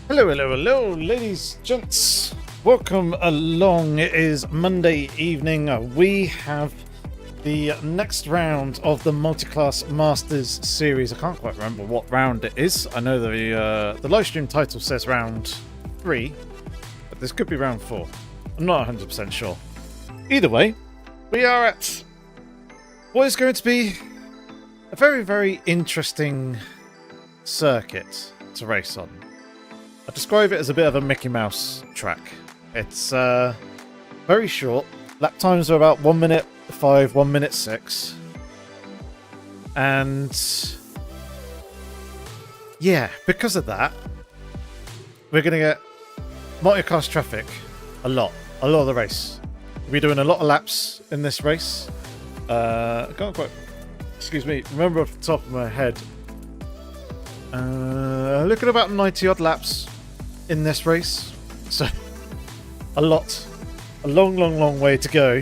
Hello, hello, hello, ladies, gents. Welcome along. It is Monday evening. We have the next round of the Multiclass Masters series. I can't quite remember what round it is. I know the live stream title says round 3, but this could be round 4. I'm not 100% sure. Either way, we are at what is going to be a very, very interesting circuit to race on. I describe it as a bit of a Mickey Mouse track. It's very short. Lap times are about 1 minute 5, 1 minute 6. And yeah, because of that, we're going to get multiclass traffic a lot of the race. We're doing a lot of laps in this race. I can't quite, excuse me, remember off the top of my head. Look at about 90 odd laps in this race, so a long way to go.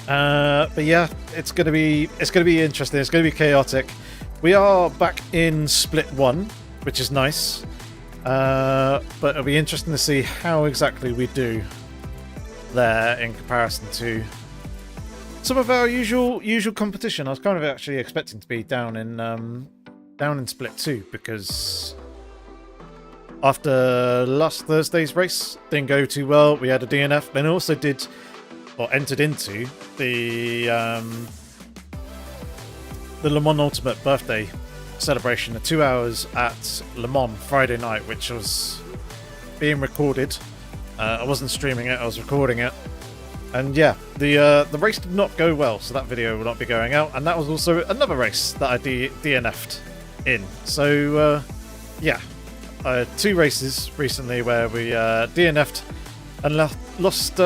But yeah, it's gonna be interesting. It's gonna be chaotic. We are back in split 1, which is nice, but it'll be interesting to see how exactly we do there in comparison to some of our usual competition. I was kind of actually expecting to be down in split 2 because after last Thursday's race didn't go too well. We had a DNF, then also entered into the Le Mans Ultimate birthday celebration, the 2 hours at Le Mans Friday night, which was being recorded. I wasn't streaming it, I was recording it. And yeah, the race did not go well, so that video will not be going out. And that was also another race that I DNF'd in. So yeah, 2 races recently where we DNF'd and lost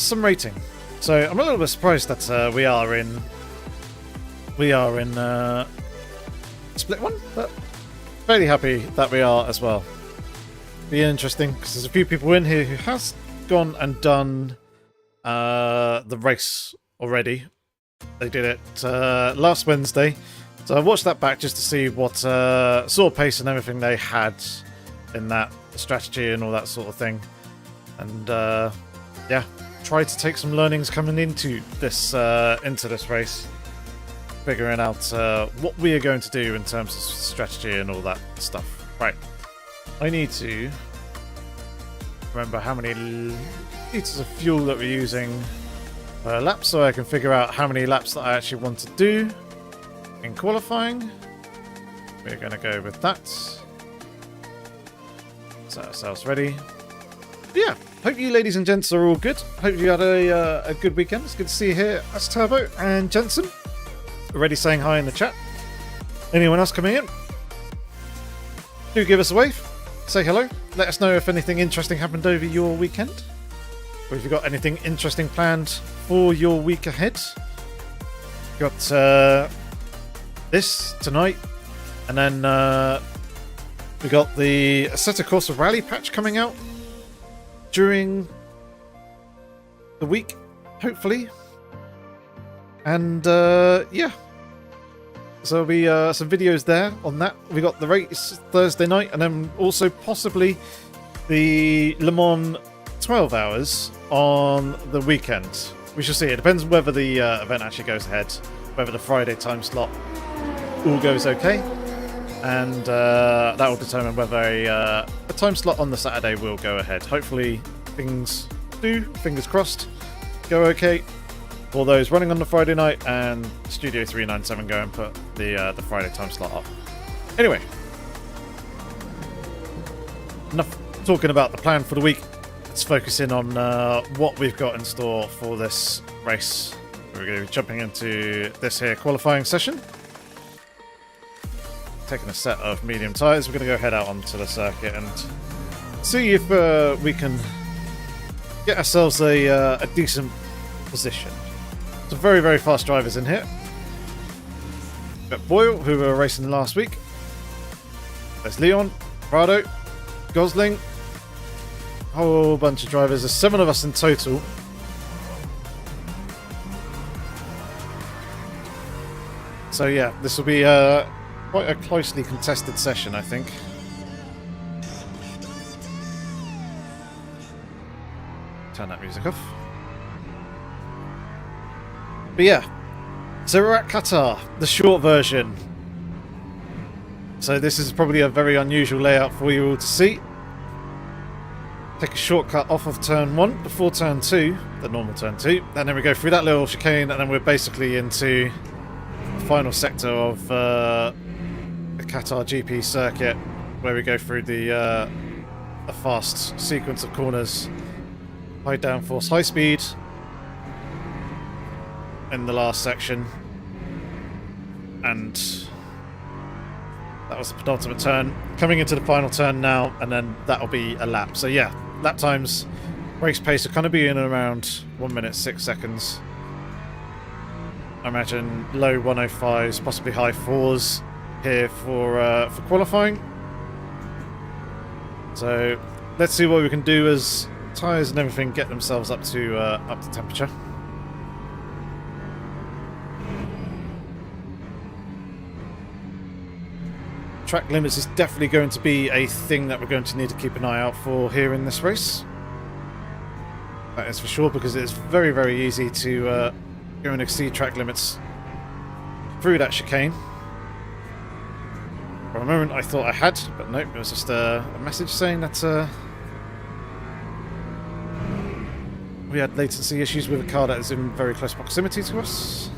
some rating. So I'm a little bit surprised that we are in split 1, but fairly happy that we are as well. Be interesting because there's a few people in here who has gone and done the race already. They did it last Wednesday, so I watched that back just to see what sort of pace and everything they had in that strategy and all that sort of thing. And yeah, try to take some learnings coming into this race, figuring out what we are going to do in terms of strategy and all that stuff. Right, I need to remember how many liters of fuel that we're using per lap so I can figure out how many laps that I actually want to do in qualifying. We're going to go with that. Set ourselves ready. But yeah, hope you ladies and gents are all good. Hope you had a good weekend. It's good to see you here. That's Turbo and Jensen already saying hi in the chat. Anyone else coming in? Do give us a wave. Say hello. Let us know if anything interesting happened over your weekend. Or if you've got anything interesting planned for your week ahead. Got this tonight. And then we got the Assetto Corsa Rally patch coming out during the week, hopefully. And yeah. So there'll be some videos there on that. We got the race Thursday night, and then also possibly the Le Mans 12 hours on the weekend. We shall see. It depends on whether the event actually goes ahead, whether the Friday time slot all goes okay, and that will determine whether a time slot on the Saturday will go ahead. Hopefully things do, fingers crossed, go okay. For those running on the Friday night, and Studio 397 go and put the Friday time slot up. Anyway, enough talking about the plan for the week. Let's focus in on what we've got in store for this race. We're going to be jumping into this here qualifying session. Taking a set of medium tyres. We're going to go head out onto the circuit and see if we can get ourselves a decent position. Some very, very fast drivers in here. Got Boyle, who were racing last week. There's Leon, Prado, Gosling. A whole bunch of drivers. There's 7 of us in total. So yeah, this will be quite a closely contested session, I think. Turn that music off. But yeah, so we're at Qatar, the short version. So this is probably a very unusual layout for you all to see. Take a shortcut off of turn 1 before turn 2, the normal turn 2, and then we go through that little chicane, and then we're basically into the final sector of the Qatar GP circuit, where we go through a fast sequence of corners, high downforce, high speed in the last section, and that was the penultimate turn. Coming into the final turn now, and then that'll be a lap. So yeah, lap times, race pace are kind of be in around 1 minute 6 seconds. I imagine low 105s, possibly high 4s here for qualifying. So let's see what we can do as tyres and everything get themselves up to temperature. Track limits is definitely going to be a thing that we're going to need to keep an eye out for here in this race. That is for sure, because it's very, very easy to go and exceed track limits through that chicane. For a moment I thought I had, but nope, it was just a message saying that we had latency issues with a car that is in very close proximity to us.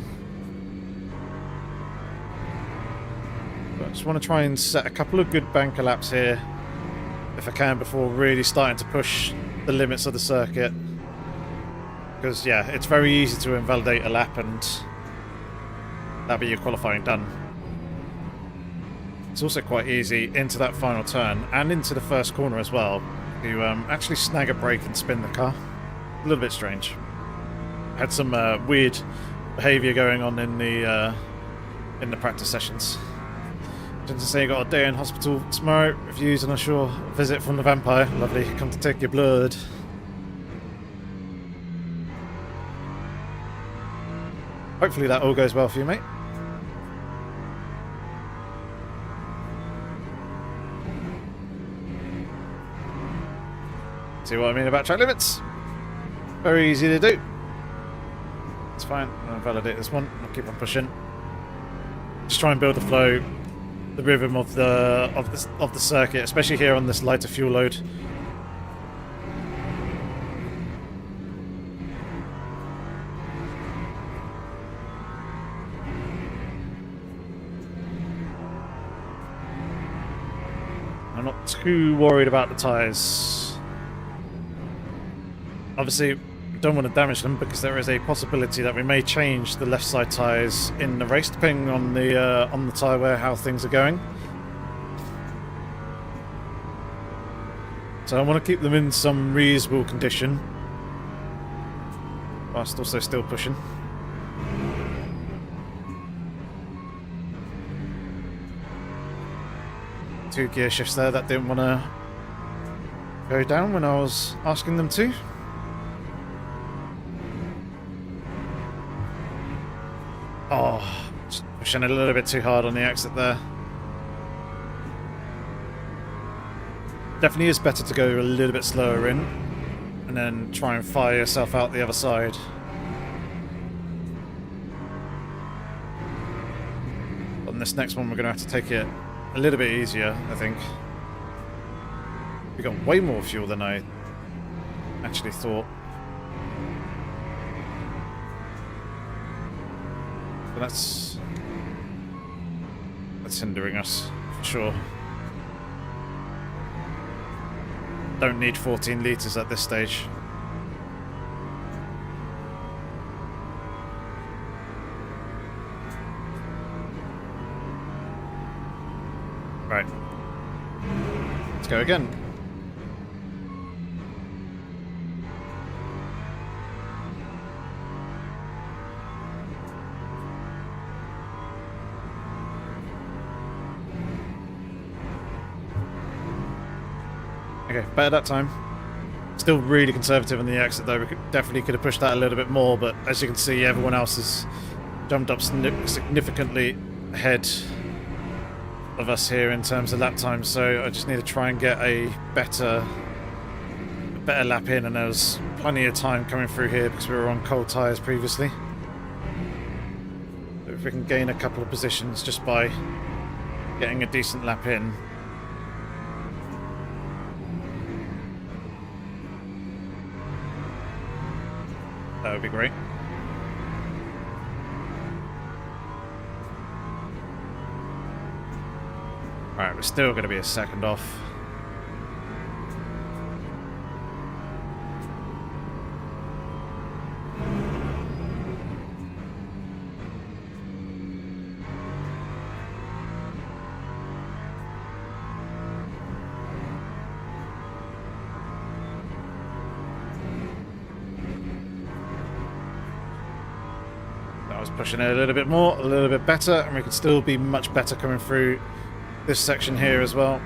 Just want to try and set a couple of good banker laps here, if I can, before really starting to push the limits of the circuit. Because, yeah, it's very easy to invalidate a lap and that'll be your qualifying done. It's also quite easy into that final turn and into the first corner as well to actually snag a brake and spin the car. A little bit strange. Had some weird behaviour going on in the practice sessions. To say you got a day in hospital tomorrow, reviews and a sure visit from the vampire. Lovely, come to take your blood. Hopefully that all goes well for you, mate. See what I mean about track limits? Very easy to do. It's fine, I'll validate this one, I'll keep on pushing. Just try and build the flow, the rhythm of the circuit, especially here on this lighter fuel load. I'm not too worried about the tyres. Obviously, don't want to damage them because there is a possibility that we may change the left side tyres in the race depending on the tyre wear, how things are going. So I want to keep them in some reasonable condition whilst also still pushing. Two gear shifts there that didn't want to go down when I was asking them to. Oh, just pushing a little bit too hard on the exit there. Definitely is better to go a little bit slower in and then try and fire yourself out the other side. On this next one we're going to have to take it a little bit easier, I think. We got way more fuel than I actually thought. But that's hindering us, for sure. Don't need 14 litres at this stage. Right. Let's go again. Okay, better that time. Still really conservative on the exit though. We definitely could have pushed that a little bit more, but as you can see, everyone else has jumped up significantly ahead of us here in terms of lap time, so I just need to try and get a better lap in, and there was plenty of time coming through here because we were on cold tyres previously. So if we can gain a couple of positions just by getting a decent lap in. That would be great. Alright, we're still going to be a second off. Pushing it a little bit more, a little bit better, and we could still be much better coming through this section here as well.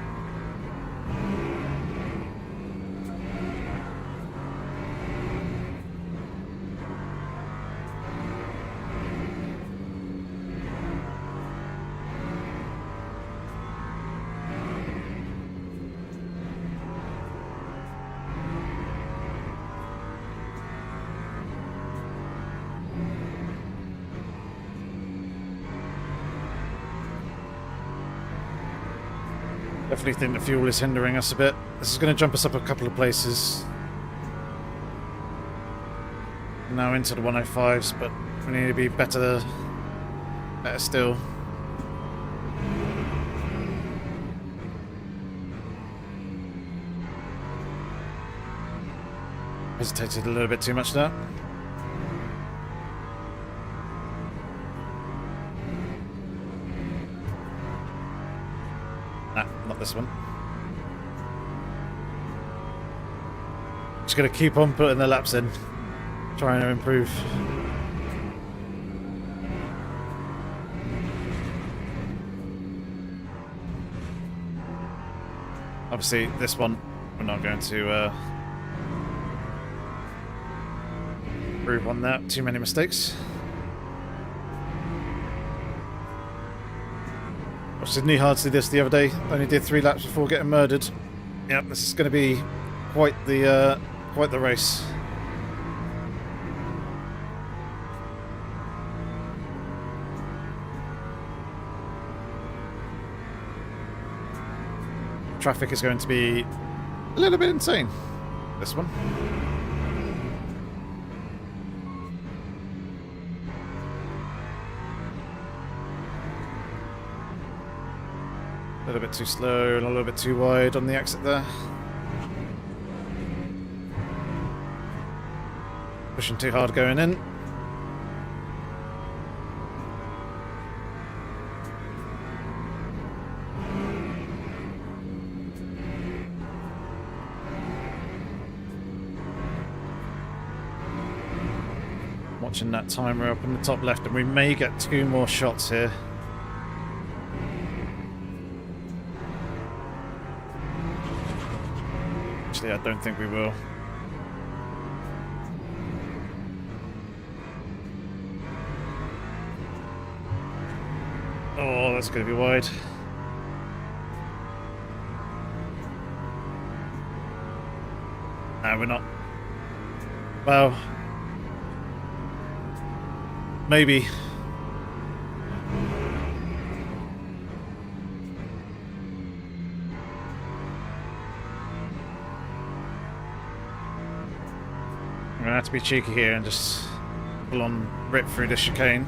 Definitely think the fuel is hindering us a bit. This is going to jump us up a couple of places. Now into the 105s, but we need to be better still. Hesitated a little bit too much there. This one. Just gonna keep on putting the laps in, trying to improve. Obviously, this one we're not going to improve on that. Too many mistakes. Sydney hard to do this the other day. Only did 3 laps before getting murdered. Yep, this is going to be quite the race. Traffic is going to be a little bit insane. This one. A little bit too slow and a little bit too wide on the exit there. Pushing too hard going in. Watching that timer up in the top left, and we may get 2 more shots here. I don't think we will. Oh, that's going to be wide. No, we're not. Well, maybe. I'm going to have to be cheeky here and just full on rip through this chicane.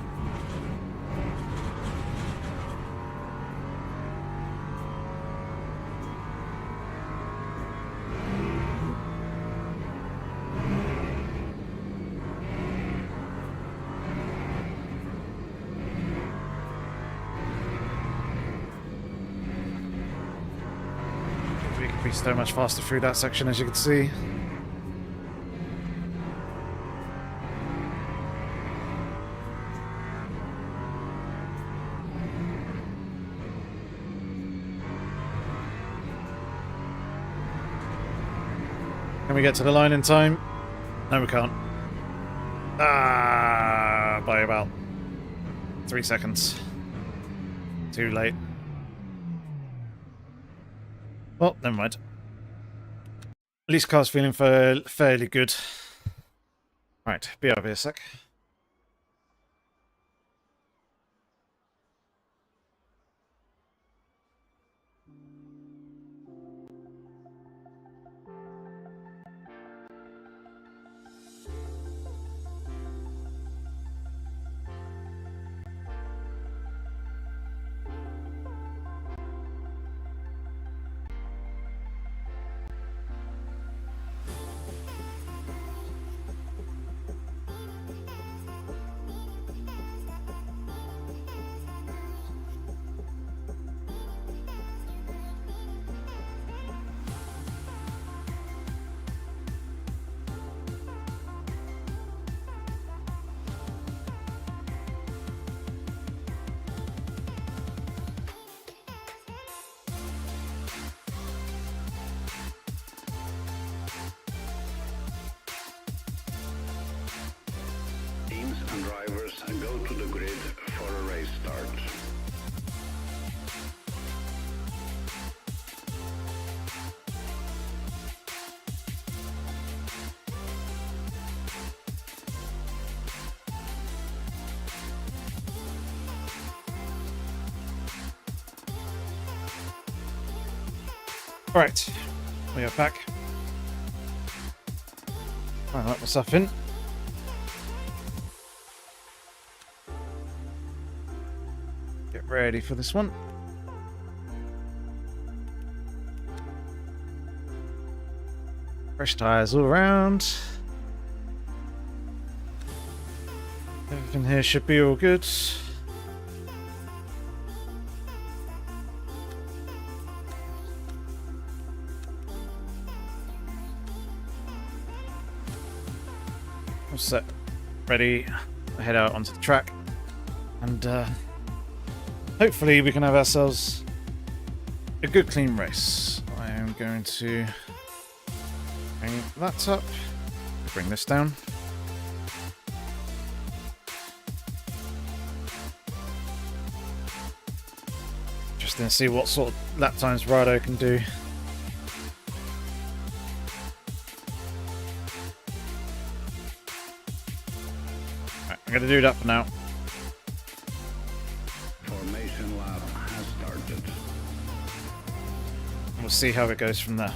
We could be so much faster through that section, as you can see. Can we get to the line in time? No, we can't. By about 3 seconds. Too late. Well, never mind. At least car's feeling fairly good. Right, be over here a sec. And drivers go to the grid for a race start. Right, we are back. Try and let myself in. Get ready for this one. Fresh tyres all around. Everything here should be all good. All set, ready, head out onto the track, and hopefully we can have ourselves a good clean race. I am going to bring that up, bring this down. Just to see what sort of lap times Rado can do. I'm going to do that for now. Formation lap has started. We'll see how it goes from there.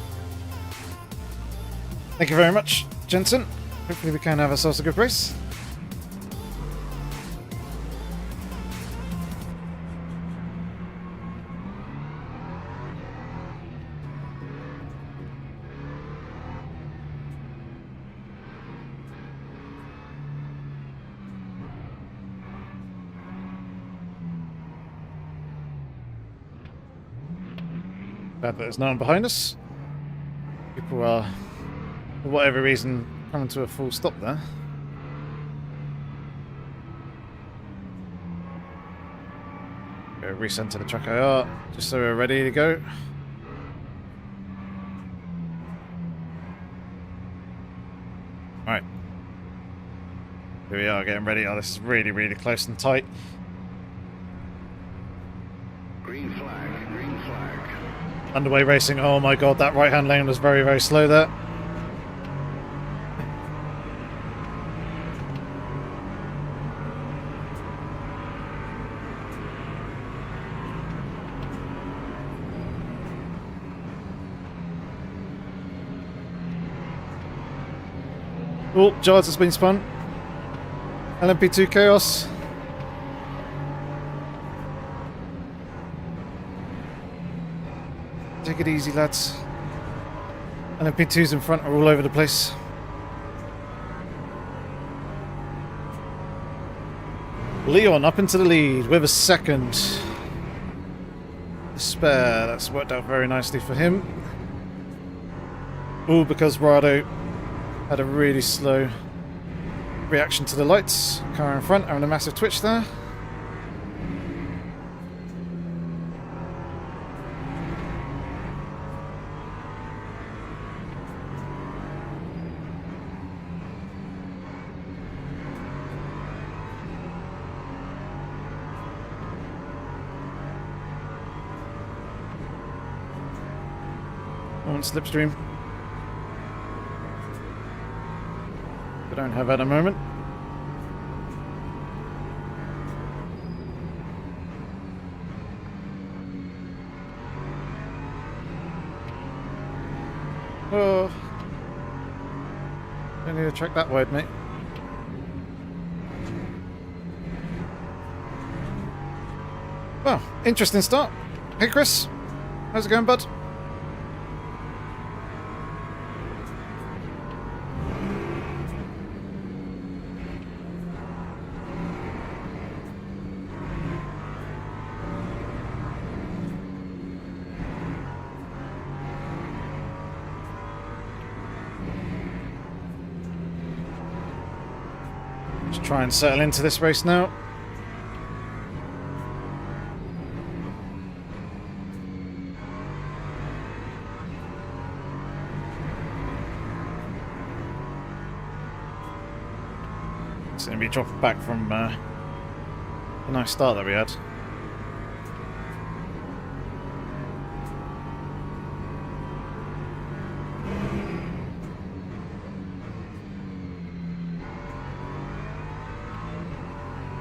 Thank you very much, Jensen. Hopefully we can have ourselves a good race. Bad that there's no one behind us. People are, for whatever reason, coming to a full stop there. Go recenter the track IR, just so we're ready to go. Right. Here we are, getting ready. Oh, this is really, really close and tight. Green flag, green flag. Underway racing. Oh my god, that right-hand lane was very, very slow there. Oh, Jards has been spun. LMP2 Chaos. Take it easy, lads. LMP2s in front are all over the place. Leon up into the lead with a second. Despair, that's worked out very nicely for him. All because Rado had a really slow reaction to the lights. Car in front having a massive twitch there. on slipstream. We don't have at a moment. Oh, don't need to track that wide, mate. Well, interesting start. Hey, Chris. How's it going, bud? Just try and settle into this race now. It's going to be dropping back from the nice start that we had.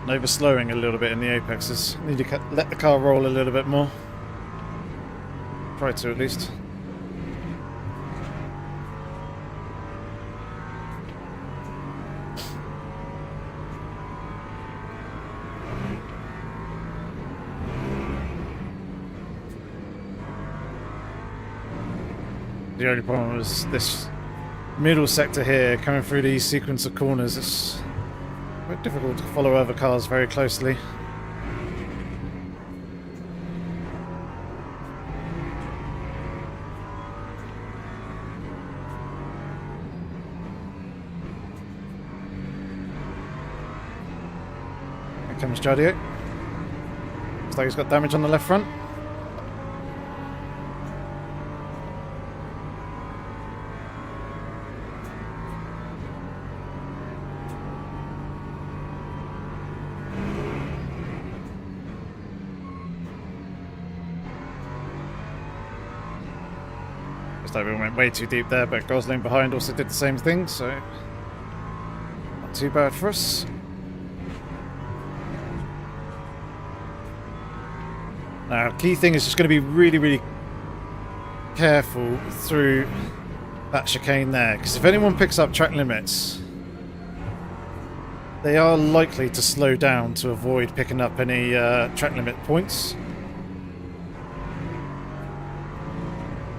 And over slowing a little bit in the apexes. Need to let the car roll a little bit more. Try to at least. The only problem was this middle sector here, coming through these sequence of corners. It's quite difficult to follow other cars very closely. Here comes Jardio. Looks like he's got damage on the left front. We went way too deep there, but Gosling behind also did the same thing, so not too bad for us. Now, key thing is just going to be really, really careful through that chicane there, because if anyone picks up track limits, they are likely to slow down to avoid picking up any track limit points.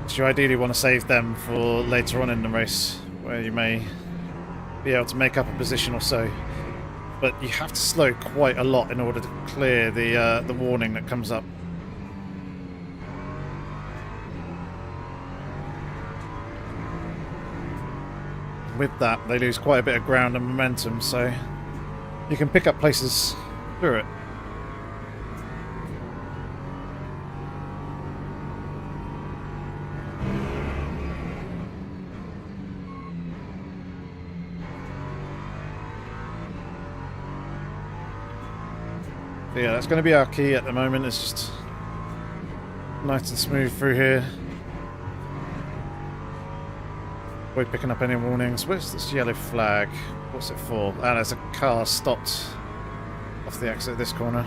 You ideally want to save them for later on in the race, where you may be able to make up a position or so. But you have to slow quite a lot in order to clear the warning that comes up. With that, they lose quite a bit of ground and momentum, so you can pick up places through it. Yeah, that's going to be our key at the moment. It's just nice and smooth through here. Avoid picking up any warnings. Where's this yellow flag? What's it for? Ah, there's a car stopped off the exit of this corner.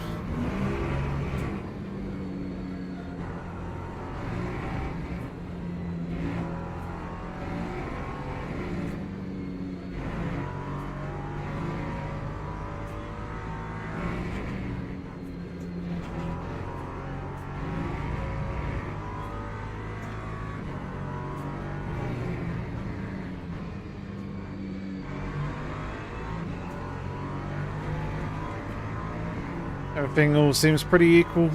Everything all seems pretty equal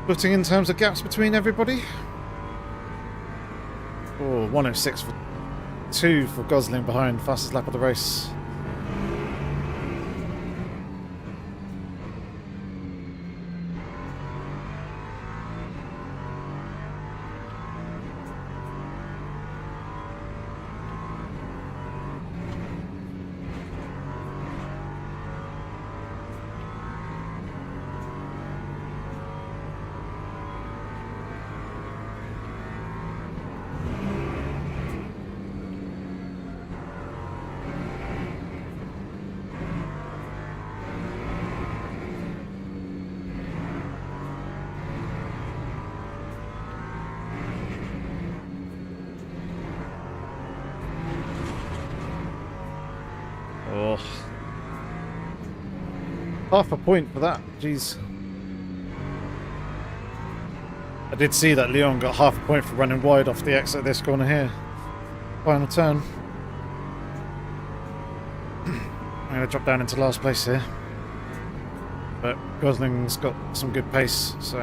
footing in terms of gaps between everybody. Oh, 106 for 2 for Gosling behind, fastest lap of the race. Half a point for that. Jeez. I did see that Leon got half a point for running wide off the exit of this corner here. Final turn. I'm going to drop down into last place here. But Gosling's got some good pace, so...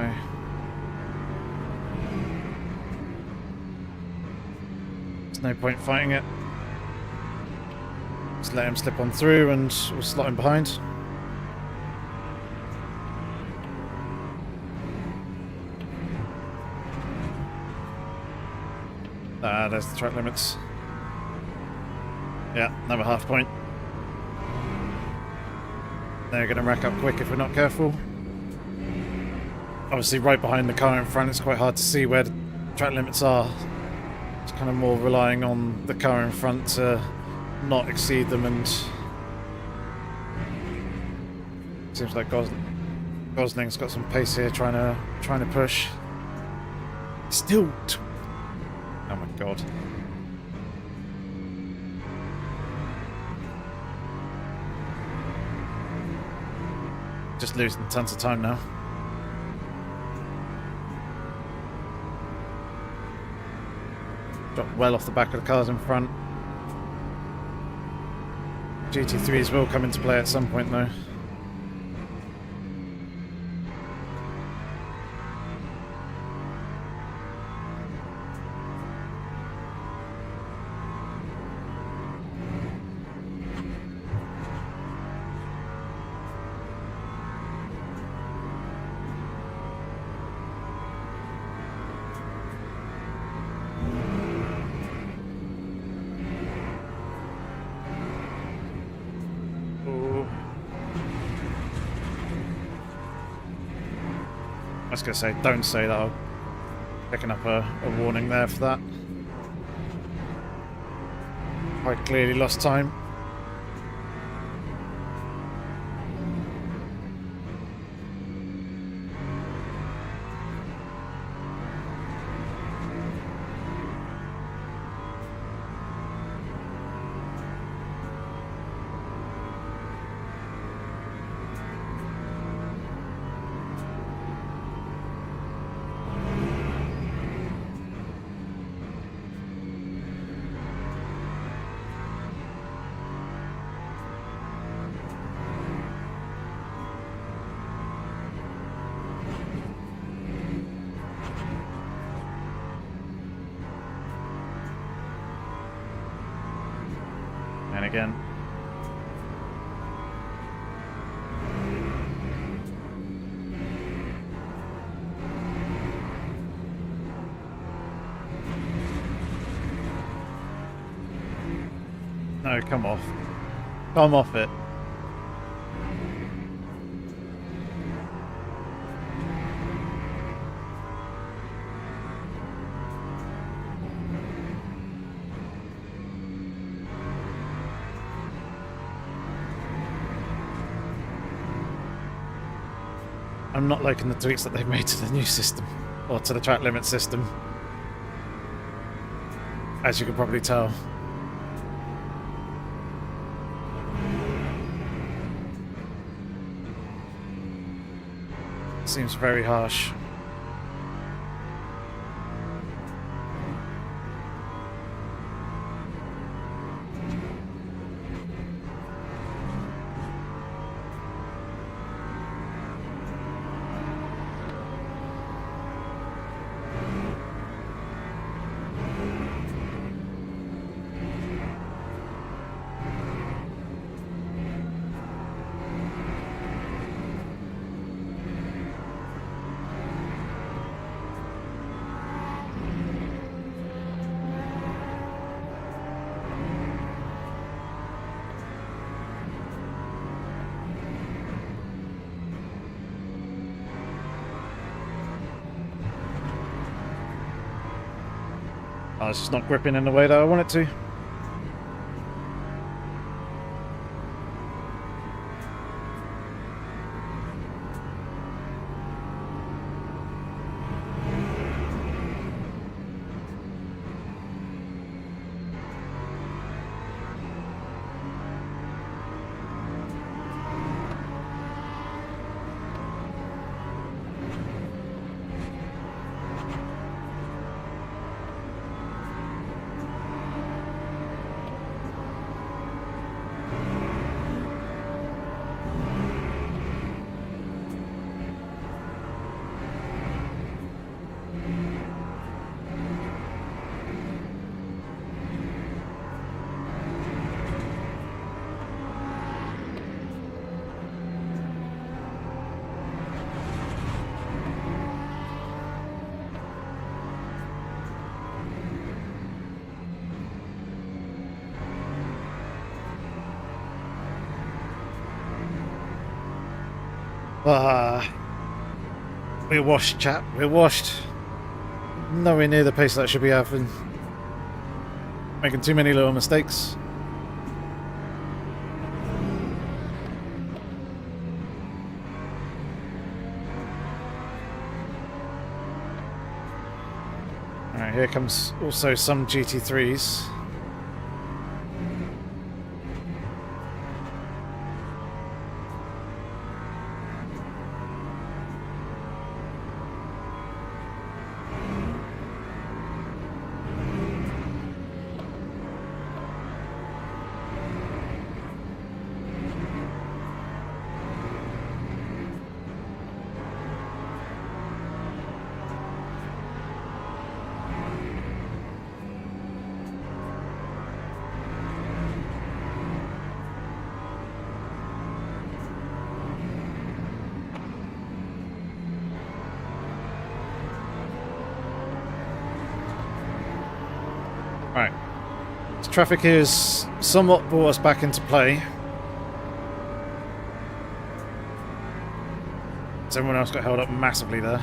there's no point fighting it. Just let him slip on through and we'll slot him behind. There's the track limits. Yeah, another half point. They're going to rack up quick if we're not careful. Obviously right behind the car in front, it's quite hard to see where the track limits are. It's kind of more relying on the car in front to not exceed them, and seems like Gosling's got some pace here, trying to push. Still, oh my god! Just losing tons of time now. Dropped well off the back of the cars in front. GT3s will come into play at some point though. I was going to say, don't say that. I'm picking up a warning there for that. Quite clearly lost time. And again. No, come off. Come off it. I'm not liking the tweaks that they've made to the new system, or to the track limit system, as you can probably tell. Seems very harsh. Oh, it's just not gripping in the way that I want it to. We're washed, chap. We're washed. Nowhere near the pace that should be having. Making too many little mistakes. Alright, here comes also some GT3s. Right. So traffic here is somewhat brought us back into play. So everyone else got held up massively there.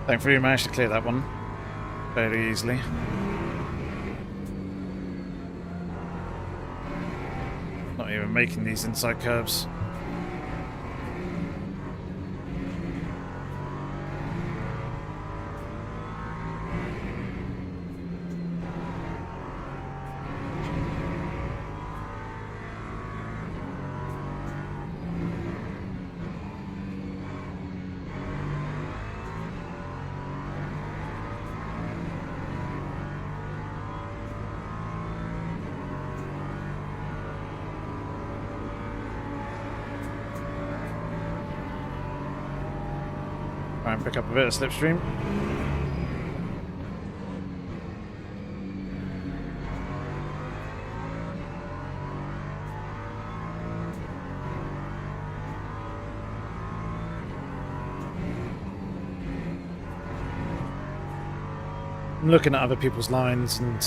Thankfully, we managed to clear that one fairly easily. Not even making these inside curves. Try and pick up a bit of slipstream. I'm looking at other people's lines and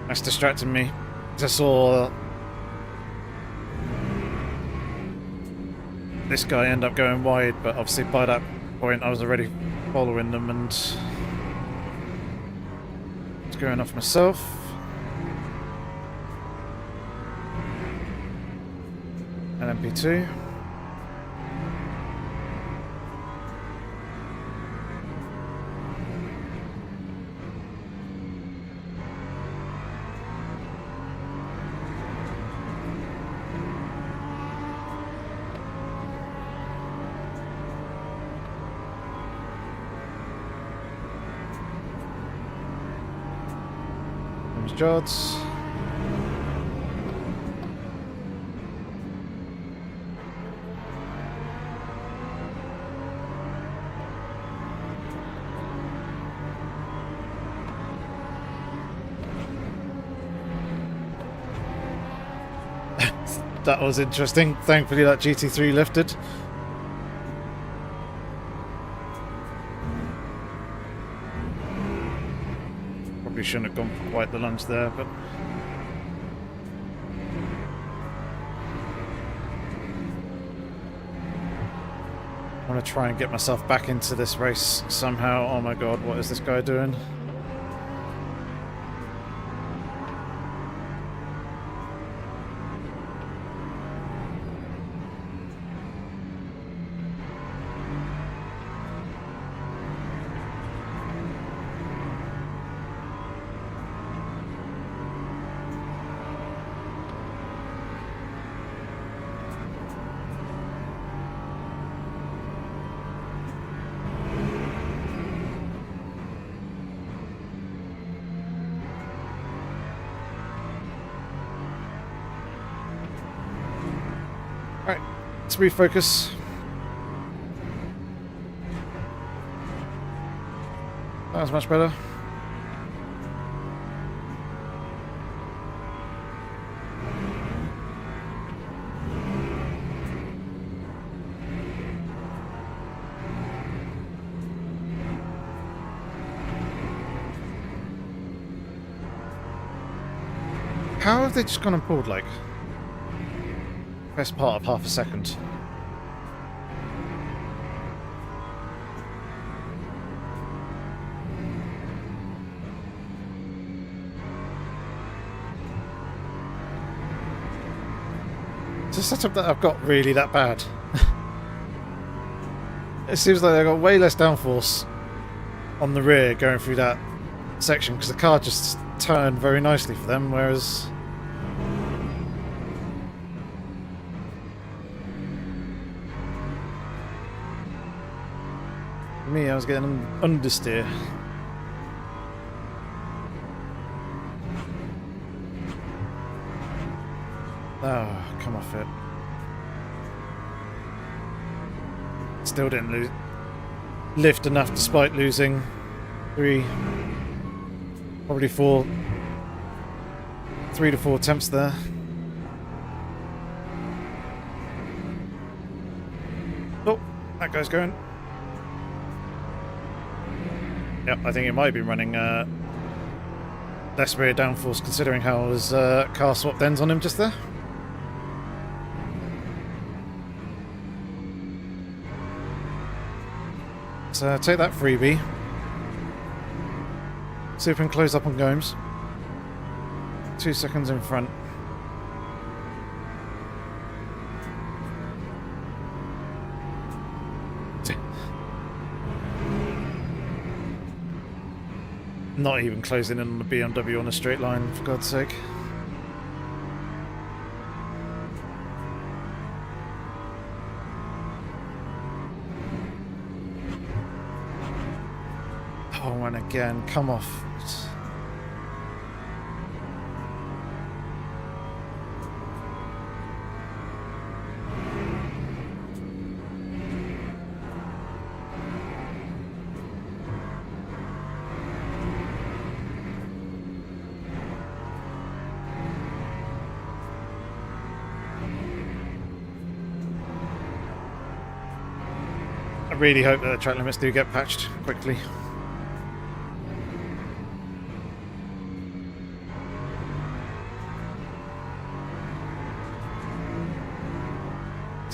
that's distracting me. I saw this guy end up going wide, but obviously by that point I was already following them and it's going off myself. And MP2. Jods. That was interesting. Thankfully that GT3 lifted. Probably shouldn't have gone for quite the lunge there, but I want to try and get myself back into this race somehow. Oh my god, what is this guy doing? Alright, let's refocus. That was much better. How have they just gone and pulled, like, best part of half a second? Is the setup that I've got really that bad? It seems like they've got way less downforce on the rear going through that section because the car just turned very nicely for them, whereas me, I was getting understeer. Oh, come off it. Still didn't lift enough despite losing 3 to 4 attempts there. Oh, that guy's going. Yep, I think it might be running less rear downforce considering how his car swapped ends on him just there. So take that freebie. See if we can close up on Gomes. 2 seconds in front. Not even closing in on the BMW on a straight line, for God's sake. Oh, and again, come off. I really hope that the track limits do get patched quickly.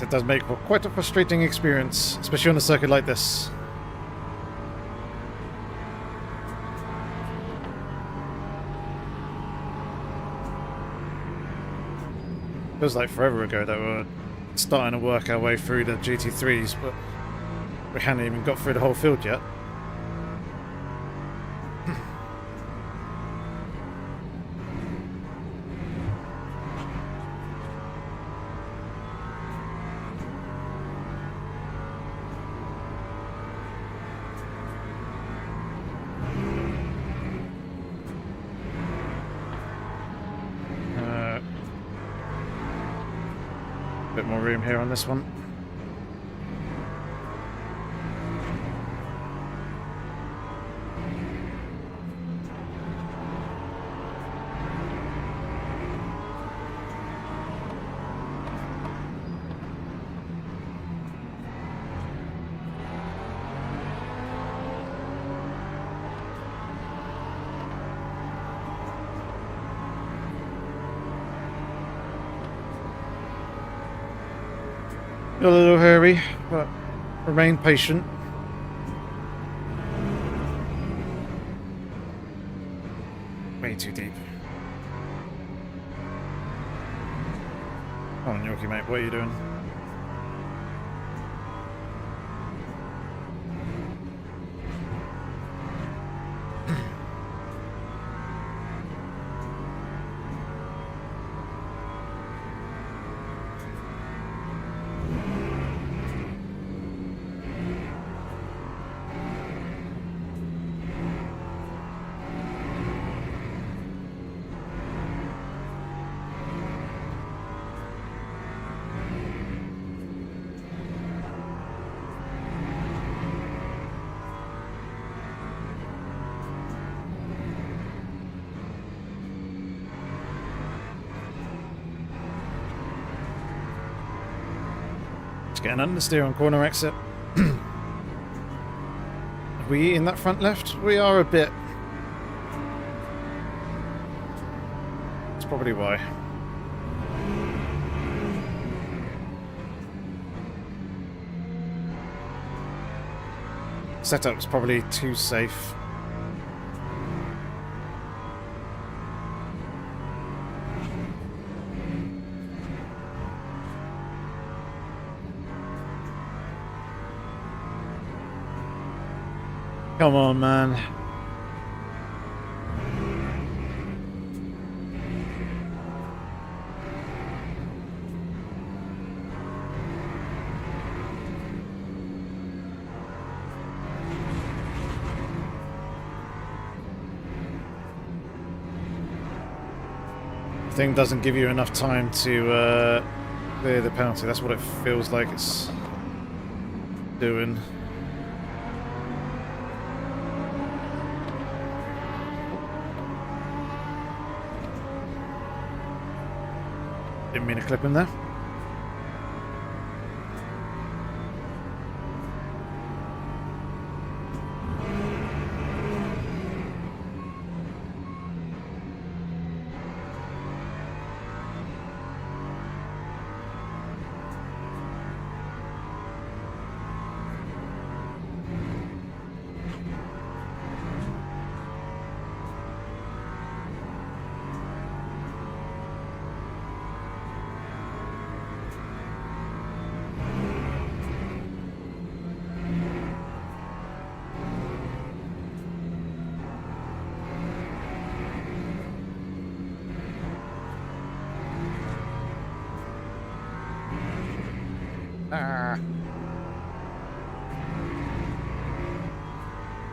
It does make for quite a frustrating experience, especially on a circuit like this. Feels like forever ago that we were starting to work our way through the GT3s, but we hadn't even got through the whole field yet. Bit more room here on this one. A little hairy, but remain patient. Way too deep. Come on, Yorkie, mate, what are you doing? Getting understeer on corner exit. Are we in that front left? We are a bit. It's probably why. Setup's probably too safe. Come on, man. Thing doesn't give you enough time to clear the penalty. That's what it feels like it's doing. Didn't mean to clip him there.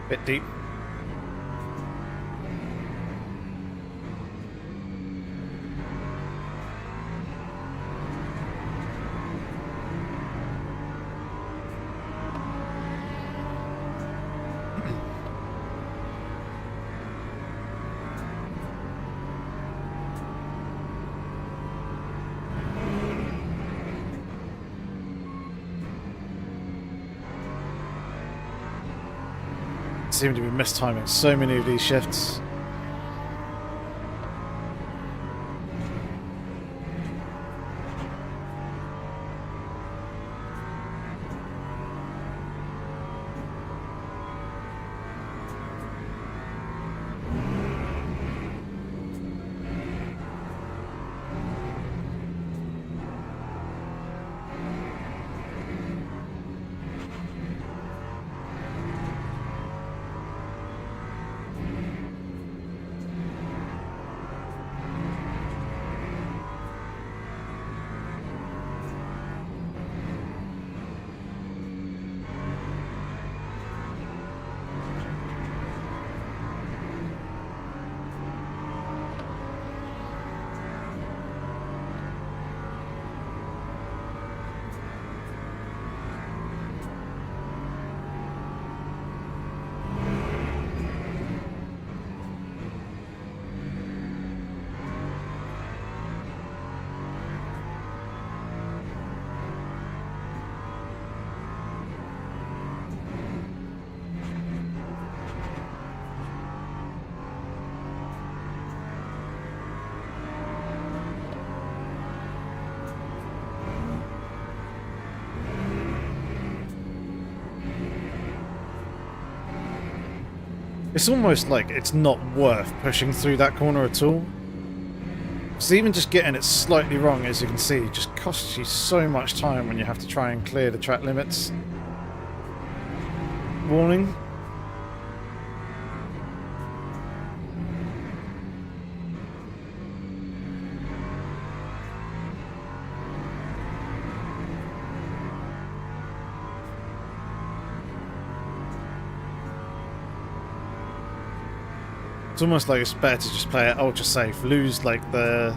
Bit deep. Seem to be mistiming so many of these shifts. It's almost like it's not worth pushing through that corner at all. So even just getting it slightly wrong, as you can see, just costs you so much time when you have to try and clear the track limits. Warning. It's almost like it's better to just play it ultra safe, lose like the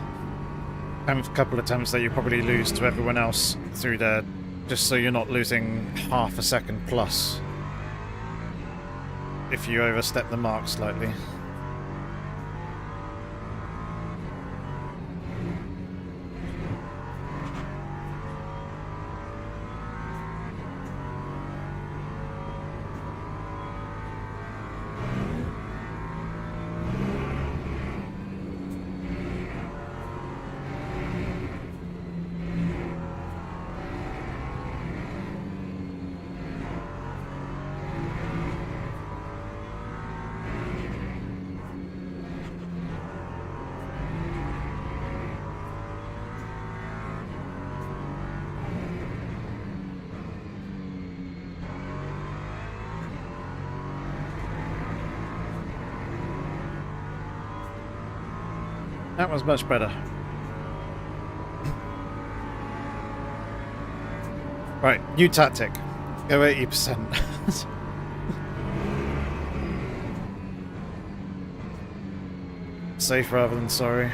couple attempts that you probably lose to everyone else through there, just so you're not losing half a second plus if you overstep the mark slightly. That was much better. Right, new tactic. Go 80%. Safe rather than sorry.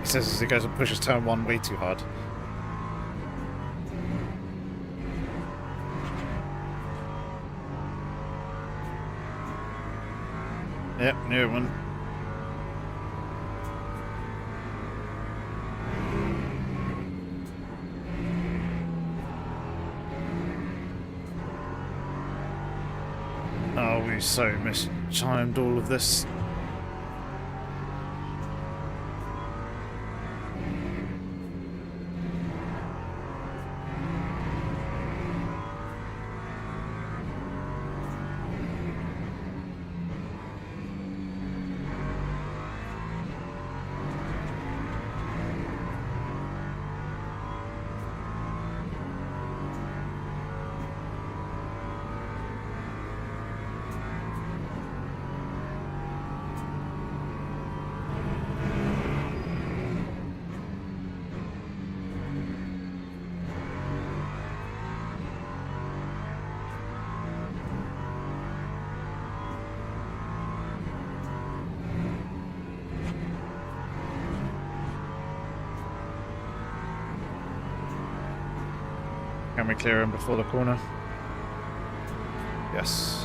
He says as he goes and pushes turn 1 way too hard. Yep, new one. Oh, we so mistimed all of this. Can we clear him before the corner? Yes.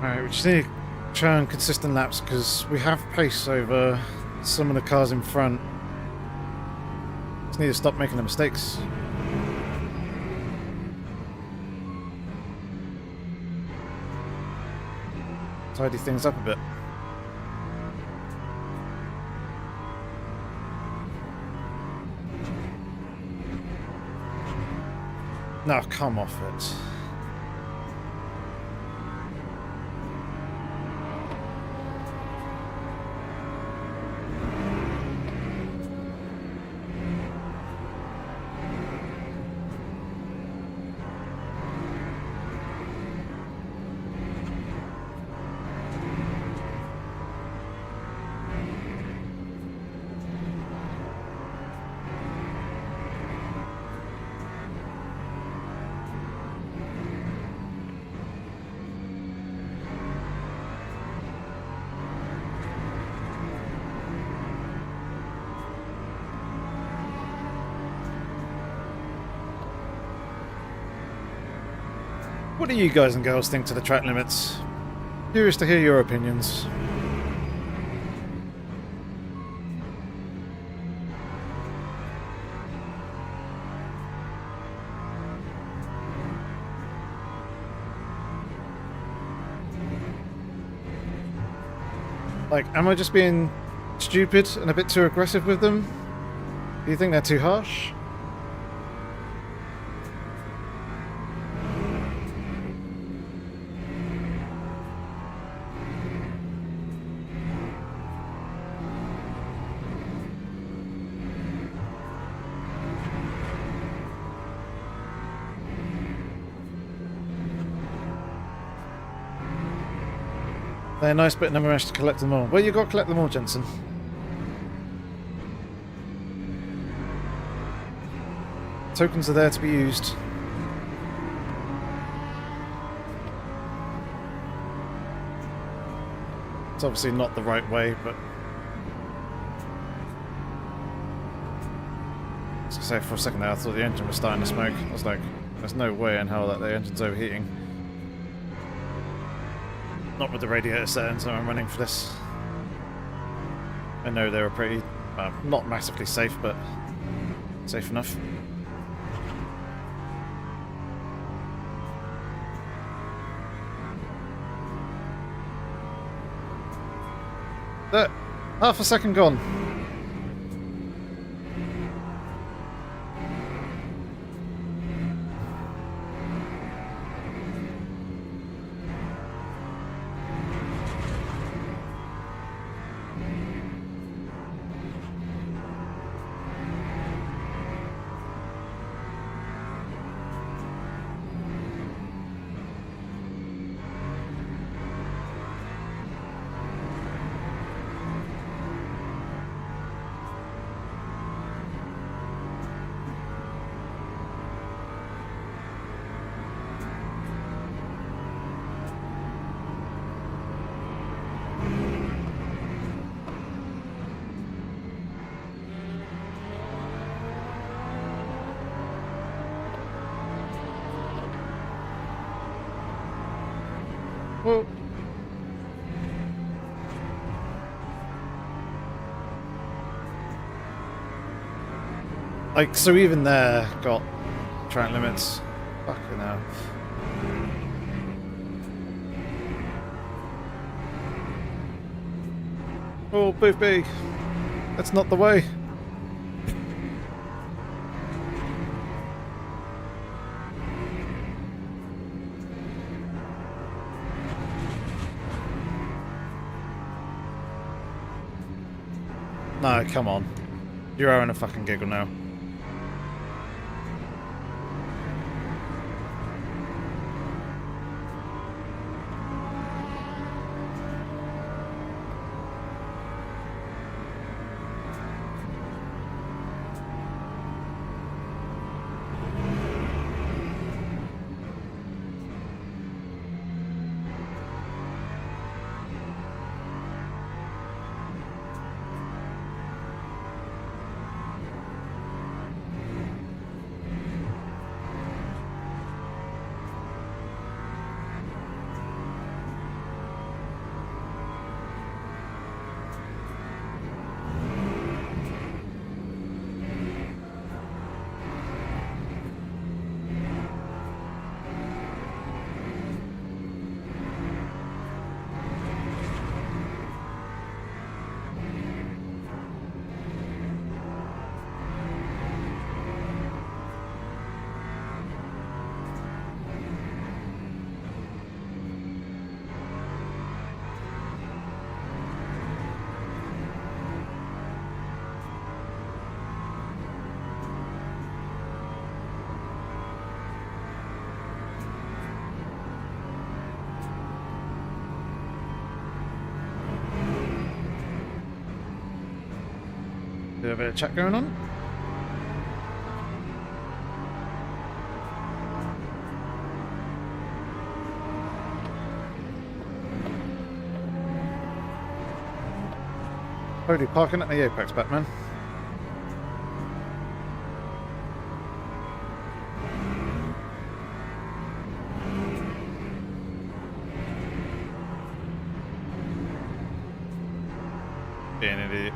Alright, we just need to try on consistent laps because we have pace over some of the cars in front. Just need to stop making the mistakes. Tidy things up a bit. No, come off it. What do you guys and girls think to the track limits? Curious to hear your opinions. Like, am I just being stupid and a bit too aggressive with them? Do you think they're too harsh? They're nice, but never managed to collect them all. Well, you got to collect them all, Jensen. Tokens are there to be used. It's obviously not the right way, but... I was going to say, for a second there, I thought the engine was starting to smoke. I was like, there's no way in hell that the engine's overheating. Not with the radiator set in, so I'm running for this. I know they were pretty, not massively safe, but safe enough. There, half a second gone. Well, like, so even there got track limits. Fucking hell. Oh, Booth B. That's not the way. No, come on. You're having a fucking giggle now. A bit of chat going on. Holy, parking at the Apex, Batman. Being an idiot.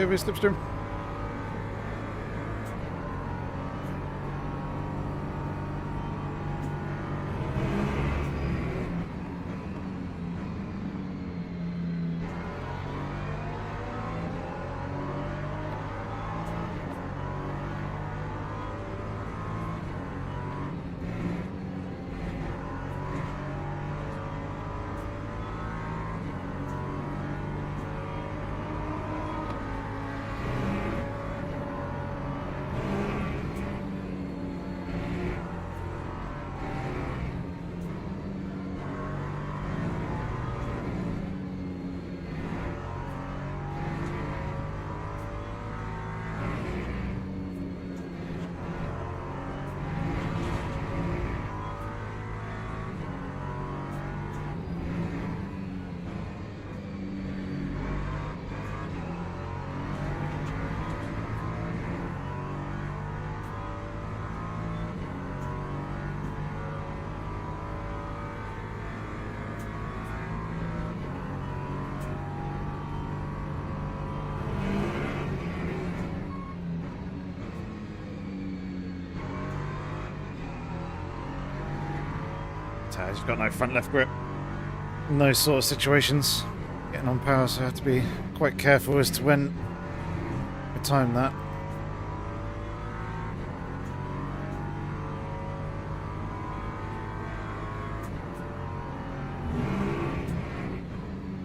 over slipstream. He's got no front left grip in those sort of situations. Getting on power, so I have to be quite careful as to when I time that.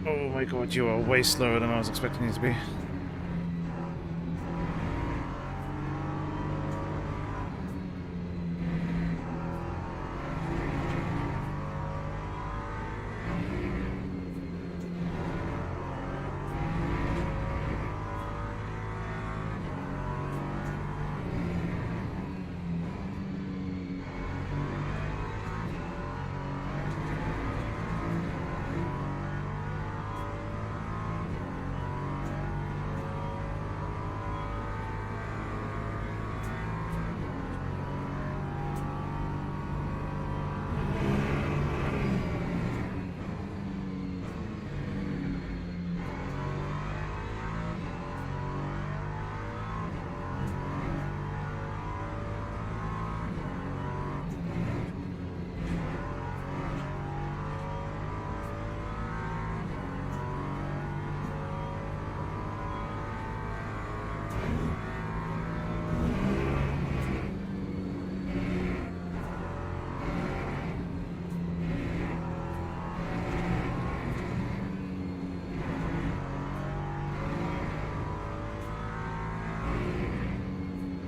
Oh my god, you are way slower than I was expecting you to be.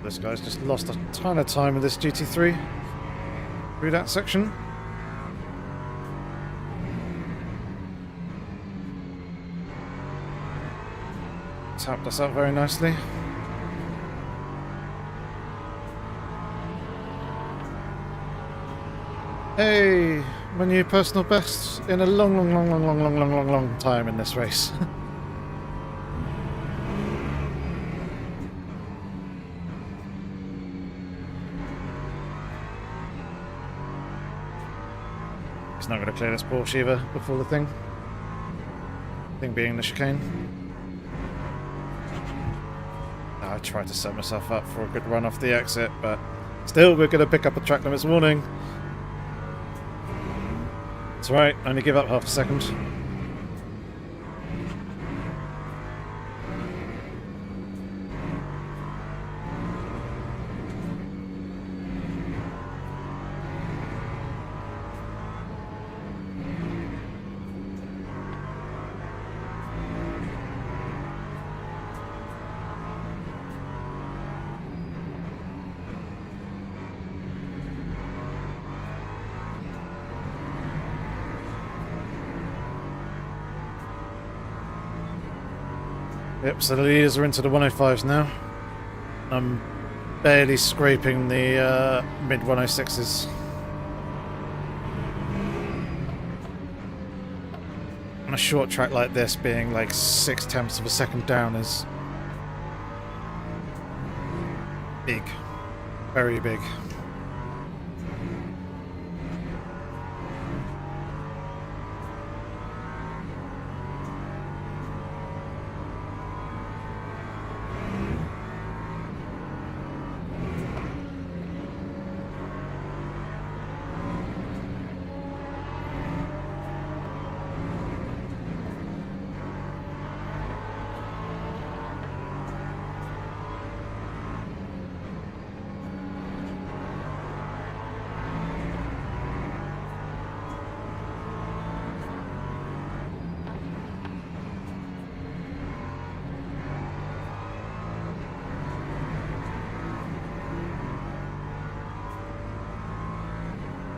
This guy's just lost a ton of time with this GT3 through that section. Tapped us up very nicely. Hey, my new personal best in a long time in this race. Not going to clear this Porsche either before the thing being the chicane. I tried to set myself up for a good run off the exit, but still we're going to pick up a track limits warning. It's alright, only give up half a second. Yep, so the leaders are into the 105s now. I'm barely scraping the mid 106s. On a short track like this, being like 0.6 of a second down is big. Very big.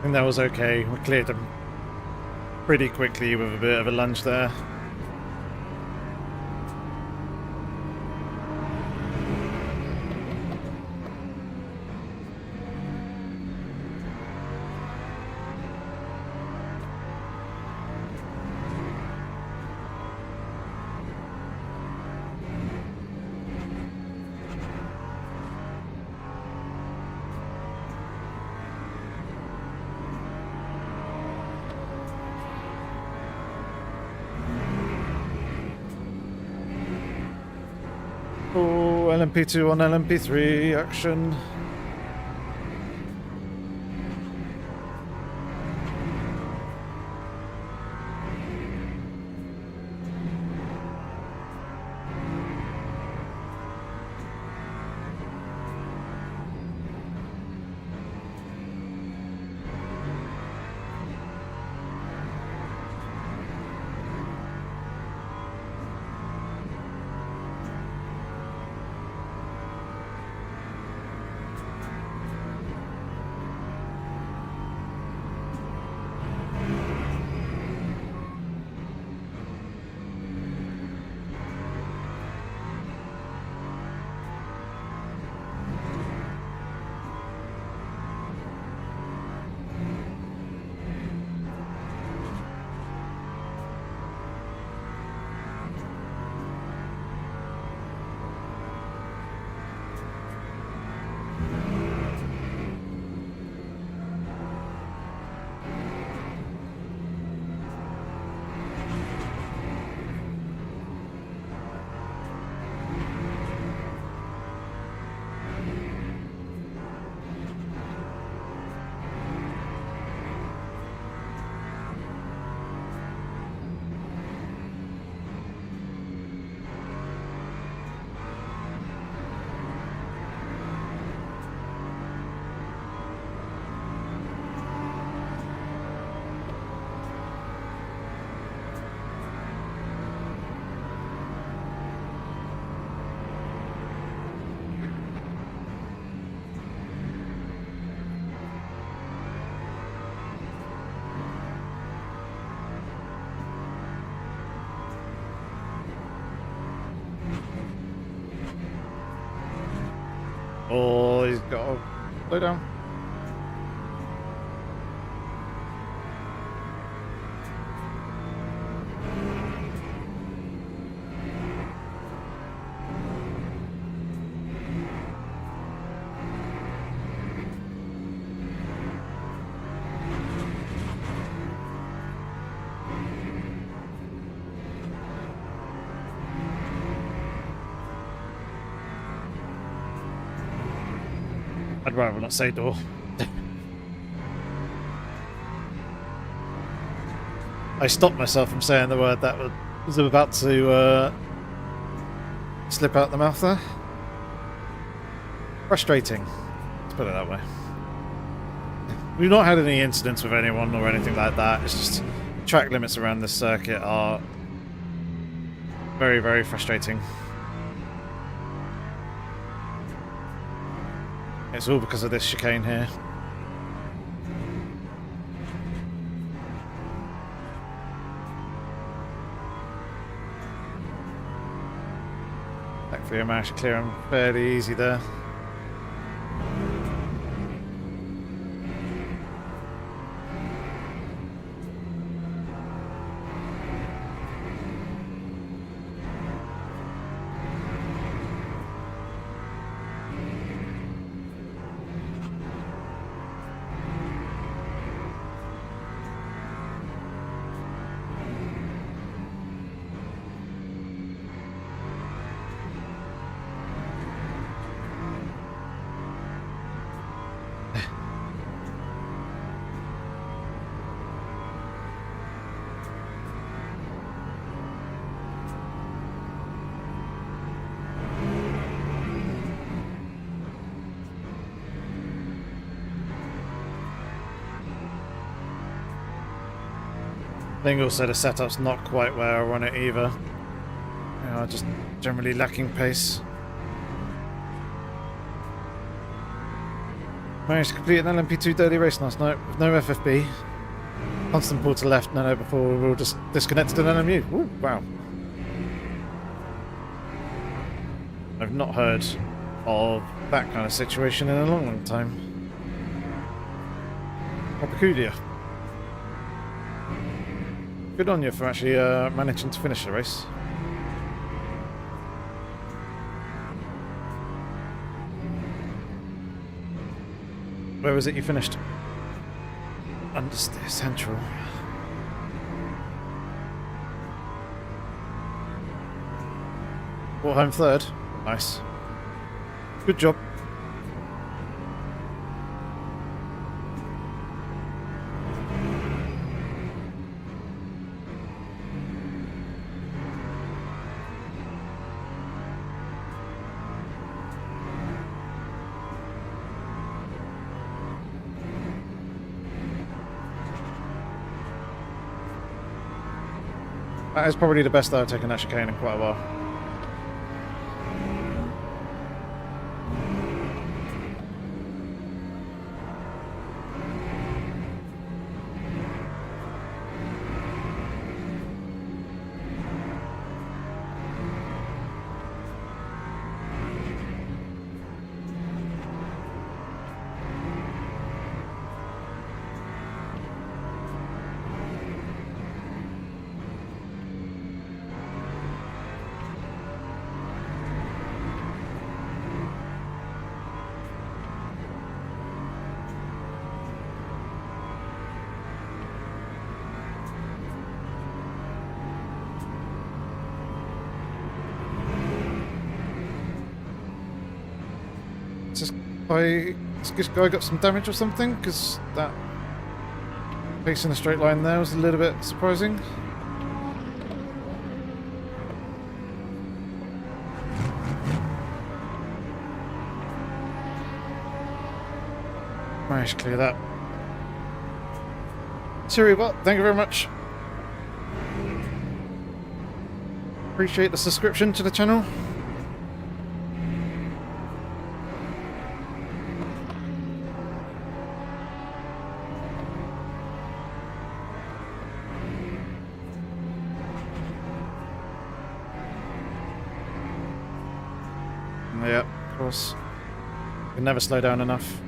I think that was okay. We cleared them pretty quickly with a bit of a lunge there. Oh, LMP2 on LMP3 action. Oh, he's got to slow down. I'd rather not say door. I stopped myself from saying the word that was about to slip out the mouth there. Frustrating. Let's put it that way. We've not had any incidents with anyone or anything like that. It's just track limits around this circuit are very, very frustrating. It's all because of this chicane here. Thankfully I managed to clear them fairly easy there. I think also the setup's not quite where I want it either. You know, just generally lacking pace. Managed to complete an LMP2 daily race last night with no FFB. Constant pull to left, no before we were just disconnected an LMU. Ooh, wow. I've not heard of that kind of situation in a long, long time. How peculiar. Good on you for actually managing to finish the race. Where was it you finished? Understeer Central. Brought home third. Nice. Good job. That is probably the best that I've taken that chicane in quite a while. Has this guy got some damage or something? Because that pace in a straight line there was a little bit surprising. Managed to clear that. Siri, well, thank you very much. Appreciate the subscription to the channel. Yeah, of course. Can never slow down enough.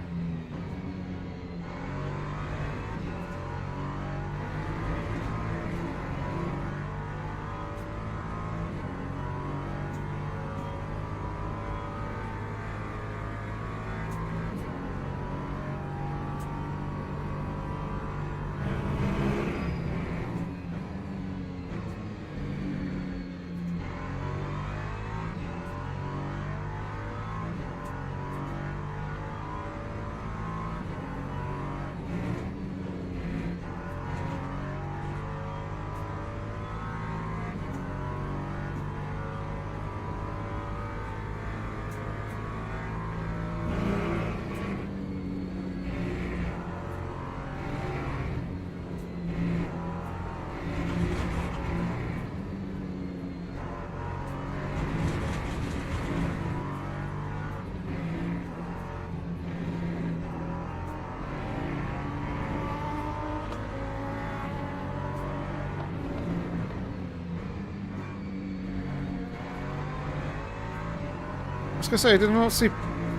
I was going to say, did I not see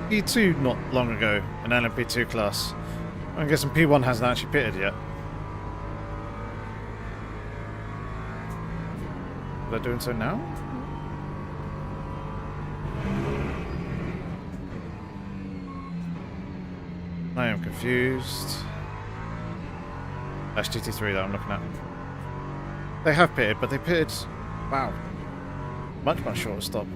P2 not long ago, an LMP2 class? I'm guessing P1 hasn't actually pitted yet. They're doing so now? I am confused. That's GT3 that I'm looking at. They have pitted, but they pitted... Wow. Much, much shorter stop.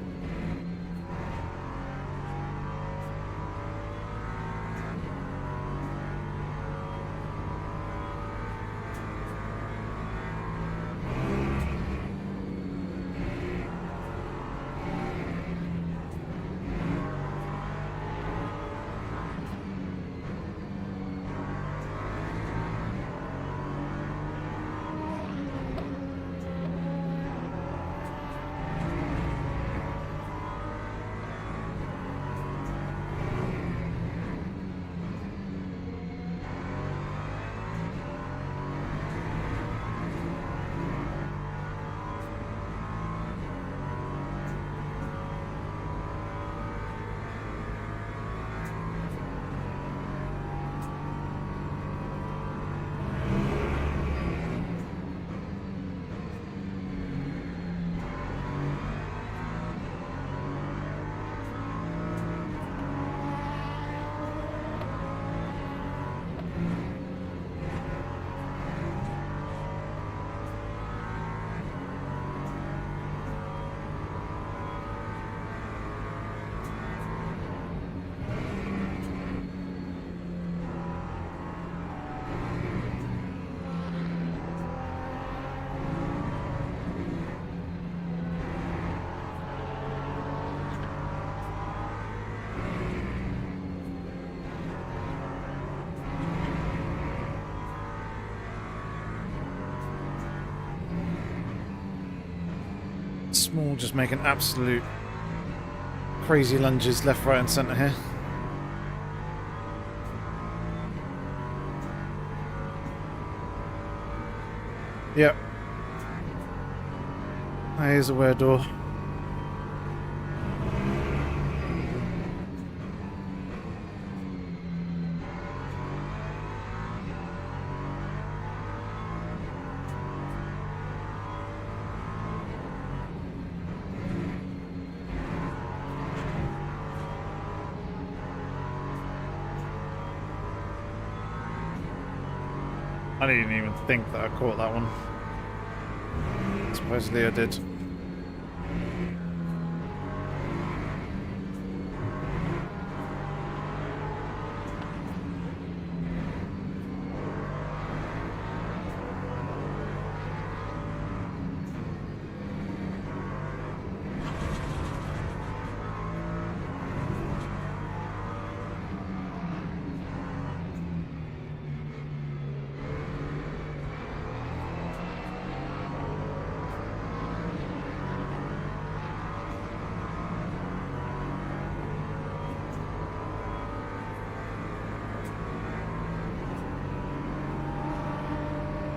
Small just making absolute crazy lunges left, right and centre here. Yep. Here's a wear door. I didn't even think that I caught that one. Supposedly I did.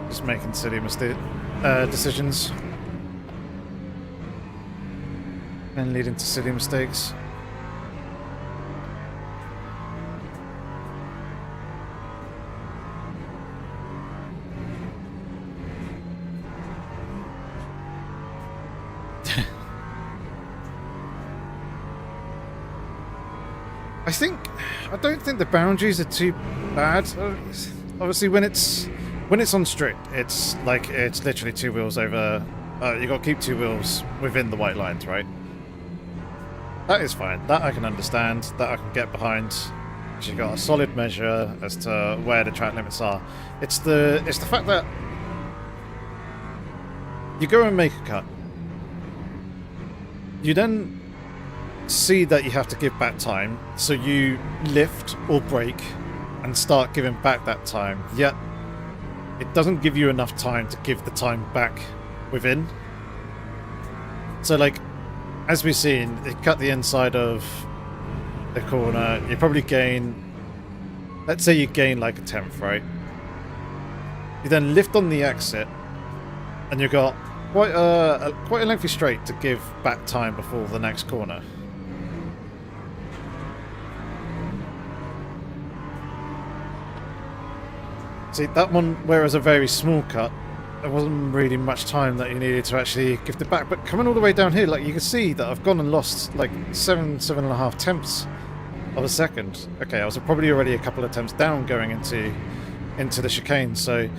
Just making silly decisions. And leading to silly mistakes. I don't think the boundaries are too bad. Obviously, when it's on strict, it's like it's literally 2 wheels over. You got to keep 2 wheels within the white lines, right? That is fine. That I can understand. That I can get behind. You got a solid measure as to where the track limits are. It's the fact that you go and make a cut. You then see that you have to give back time, so you lift or brake and start giving back that time. Yet it doesn't give you enough time to give the time back within. So, like, as we've seen, it cut the inside of the corner. You probably gain, let's say you gain like a 10th, right? You then lift on the exit, and you've got quite a lengthy straight to give back time before the next corner. See, that one, whereas a very small cut, there wasn't really much time that you needed to actually give it back. But coming all the way down here, like, you can see that I've gone and lost like 7.5 tenths of a second. Okay, I was probably already a couple of tenths down going into the chicane, so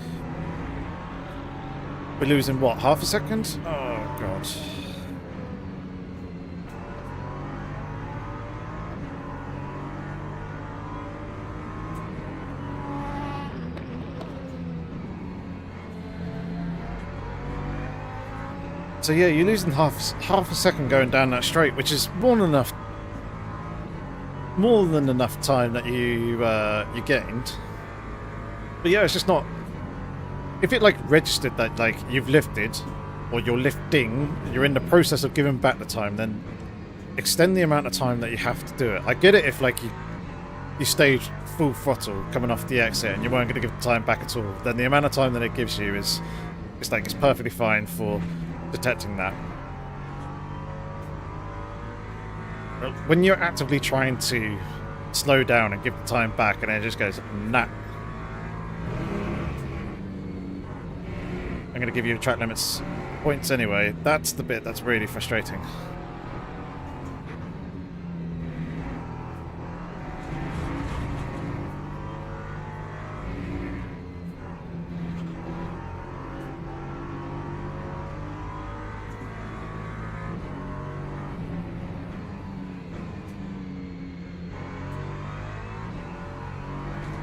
we're losing what, half a second? Oh god. So yeah, you're losing half a second going down that straight, which is more than enough time that you gained. But yeah, it's just not. If it like registered that like you've lifted, or you're lifting, you're in the process of giving back the time, then extend the amount of time that you have to do it. I get it if like you stayed full throttle coming off the exit and you weren't going to give the time back at all. Then the amount of time that it gives you is it's perfectly fine for detecting that. But when you're actively trying to slow down and give the time back and it just goes, nah, I'm going to give you track limits points anyway, that's the bit that's really frustrating.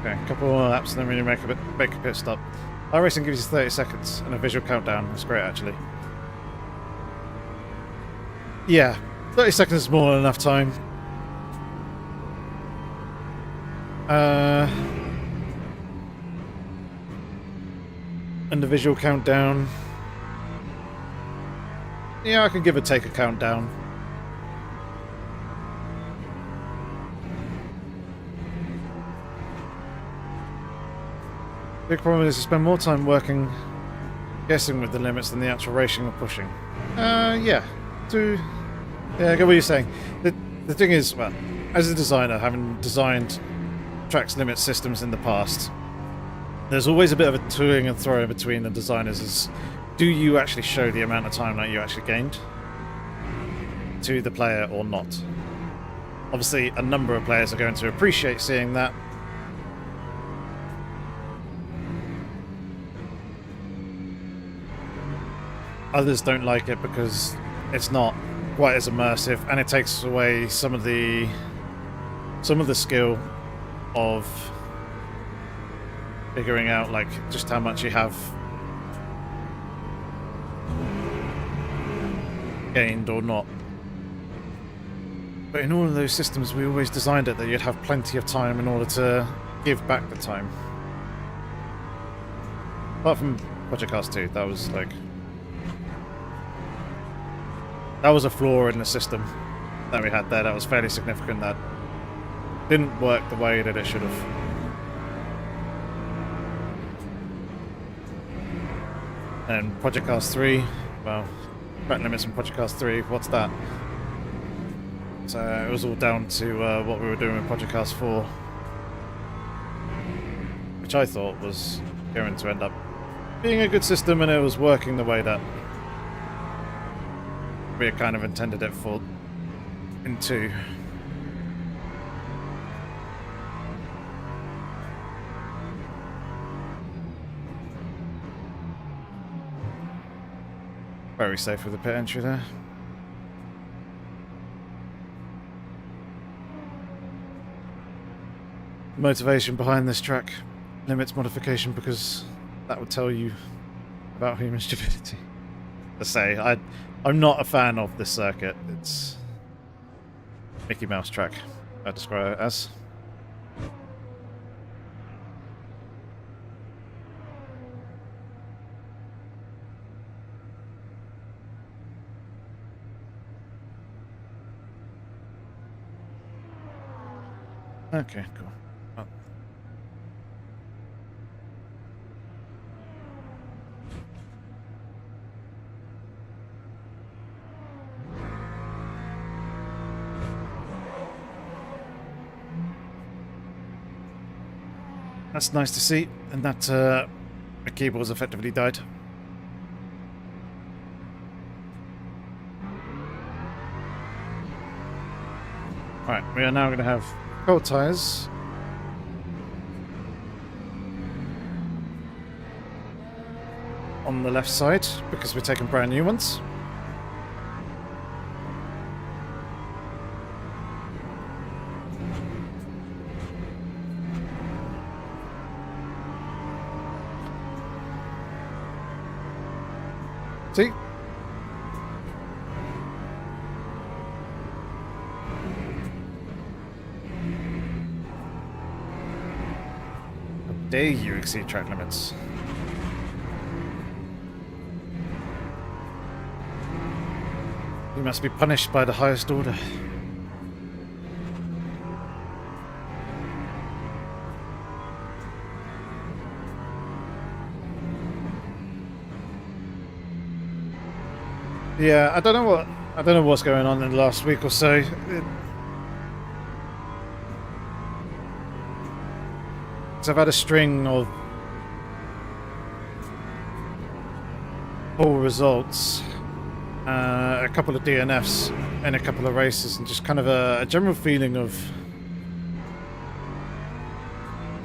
Okay, a couple more laps and then we make a pit stop. iRacing gives you 30 seconds and a visual countdown. That's great, actually. Yeah, 30 seconds is more than enough time. And the visual countdown. Yeah, I can give or take a countdown. Big problem is to spend more time working, guessing with the limits than the actual racing or pushing. Yeah. Yeah, I get what you're saying. The thing is, well, as a designer, having designed tracks limit systems in the past, there's always a bit of a toing and throwing between the designers is, do you actually show the amount of time that you actually gained to the player or not? Obviously, a number of players are going to appreciate seeing that. Others don't like it because it's not quite as immersive, and it takes away some of the skill of figuring out like just how much you have gained or not. But in all of those systems, we always designed it that you'd have plenty of time in order to give back the time. Apart from Project Cars 2, that was like... that was a flaw in the system that we had there. That was fairly significant. That didn't work the way that it should have. And Project Cars 3, well, track limits in Project Cars 3, what's that? So it was all down to what we were doing with Project Cars 4, which I thought was going to end up being a good system, and it was working the way that we had kind of intended it for in 2. Very safe with the pit entry there. Motivation behind this track limits modification because that would tell you about human stupidity. To say, I'm not a fan of this circuit. It's Mickey Mouse track, I describe it as. Okay, cool. Oh. That's nice to see, and that the keyboard's effectively died. Right, we are now going to have cold tyres. On the left side, because we're taking brand new ones. See? How dare you exceed track limits? You must be punished by the highest order. Yeah, I don't know what's going on in the last week or so. I've had a string of poor results, a couple of DNFs in a couple of races, and just kind of a general feeling of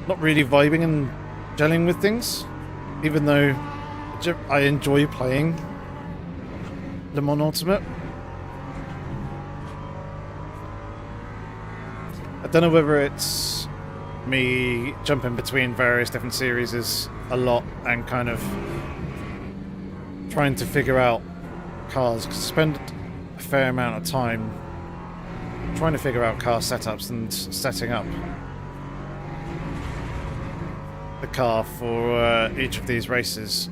not really vibing and gelling with things, even though I enjoy playing Le Mans Ultimate. I don't know whether it's me jumping between various different series is a lot and kind of trying to figure out cars, because I spend a fair amount of time trying to figure out car setups and setting up the car for each of these races.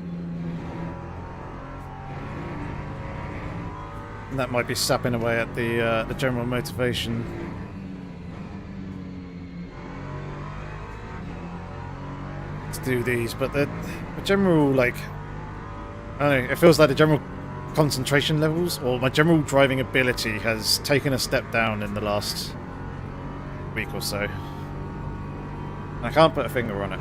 And that might be sapping away at the general motivation. To do these, but the general, like, I don't know, it feels like the general concentration levels, or my general driving ability has taken a step down in the last week or so. And I can't put a finger on it.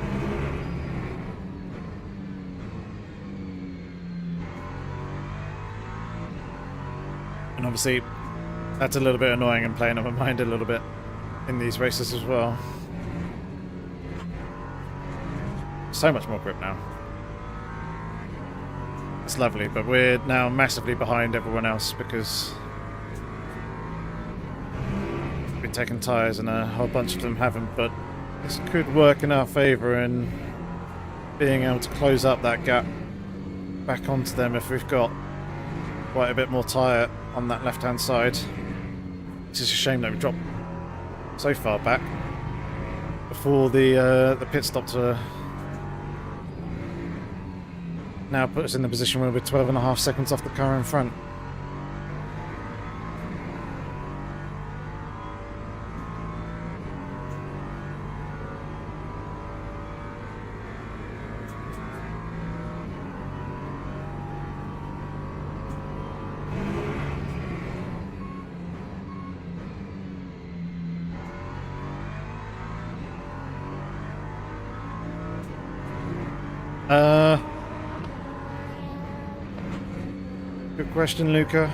And obviously, that's a little bit annoying and playing on my mind a little bit in these races as well. So much more grip now. It's lovely, but we're now massively behind everyone else because we've been taking tyres and a whole bunch of them haven't, but this could work in our favour in being able to close up that gap back onto them if we've got quite a bit more tyre on that left-hand side. It's just a shame that we dropped so far back before the pit stop to now put us in the position where we're 12.5 seconds off the car in front. Good question, Luca.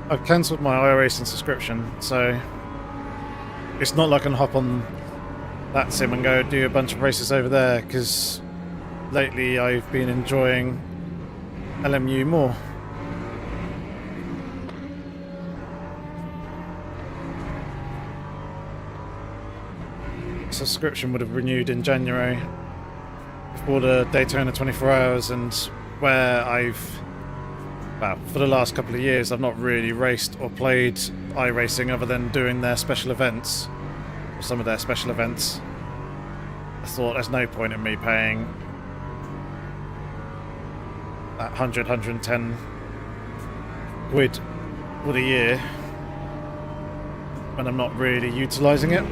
I've cancelled my iRacing subscription, so it's not like I can hop on that sim and go do a bunch of races over there, because lately I've been enjoying LMU more. Subscription would have renewed in January before the Daytona 24 Hours, and where well, for the last couple of years I've not really raced or played iRacing other than doing their special events, or some of their special events. I thought there's no point in me paying that 110 quid for the year when I'm not really utilising it,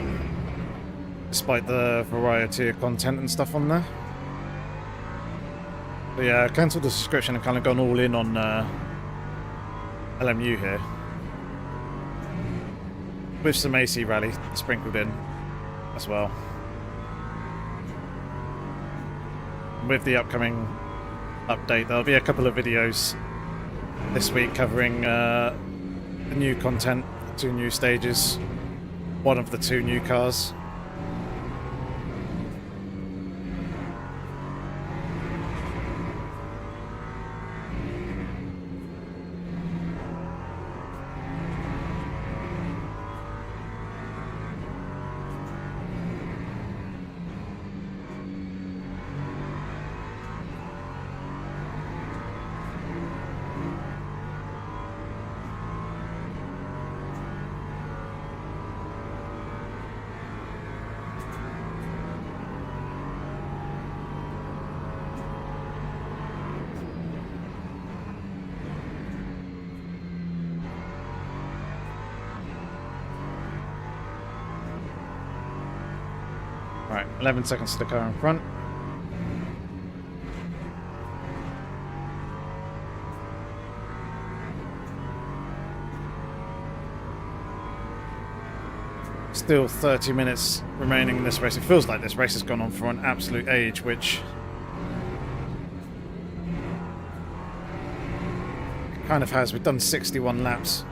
despite the variety of content and stuff on there. But yeah, I cancelled the subscription and kind of gone all in on LMU here, with some AC Rally sprinkled in as well. With the upcoming update, there'll be a couple of videos this week covering the new content, 2 new stages, one of the 2 new cars. Right, 11 seconds to the car in front. Still 30 minutes remaining in this race. It feels like this race has gone on for an absolute age, which it kind of has. We've done 61 laps.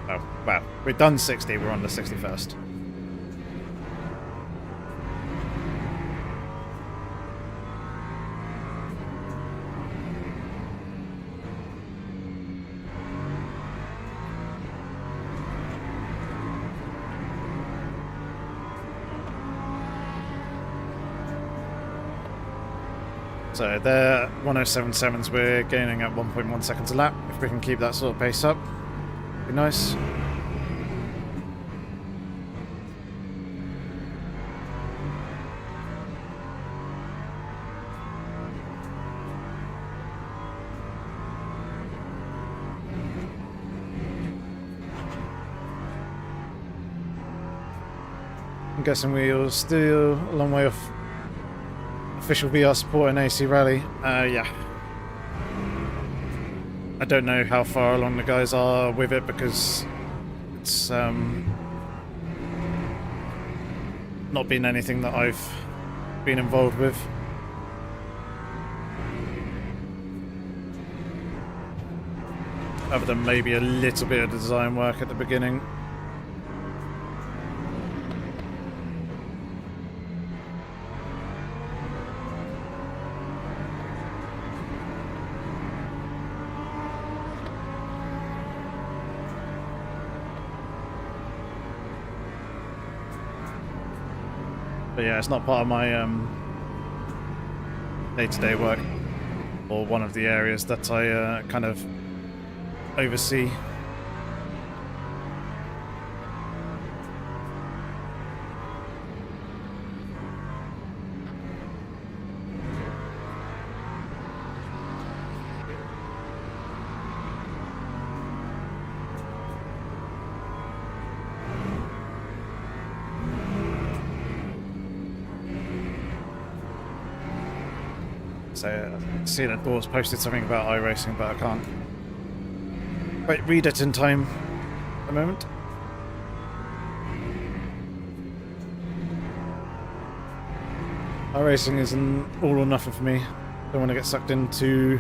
Oh, well, we've done 60, we're on the 61st. So they're 107.7s, we're gaining at 1.1 seconds a lap. If we can keep that sort of pace up, be nice. I'm guessing we're still a long way off official VR support in AC Rally. Yeah. I don't know how far along the guys are with it because it's not been anything that I've been involved with. Other than maybe a little bit of design work at the beginning. But yeah, it's not part of my day-to-day work, or one of the areas that I kind of oversee. So I see that Doors posted something about iRacing, but I can't quite read it in time at the moment. iRacing is an all or nothing for me. Don't want to get sucked into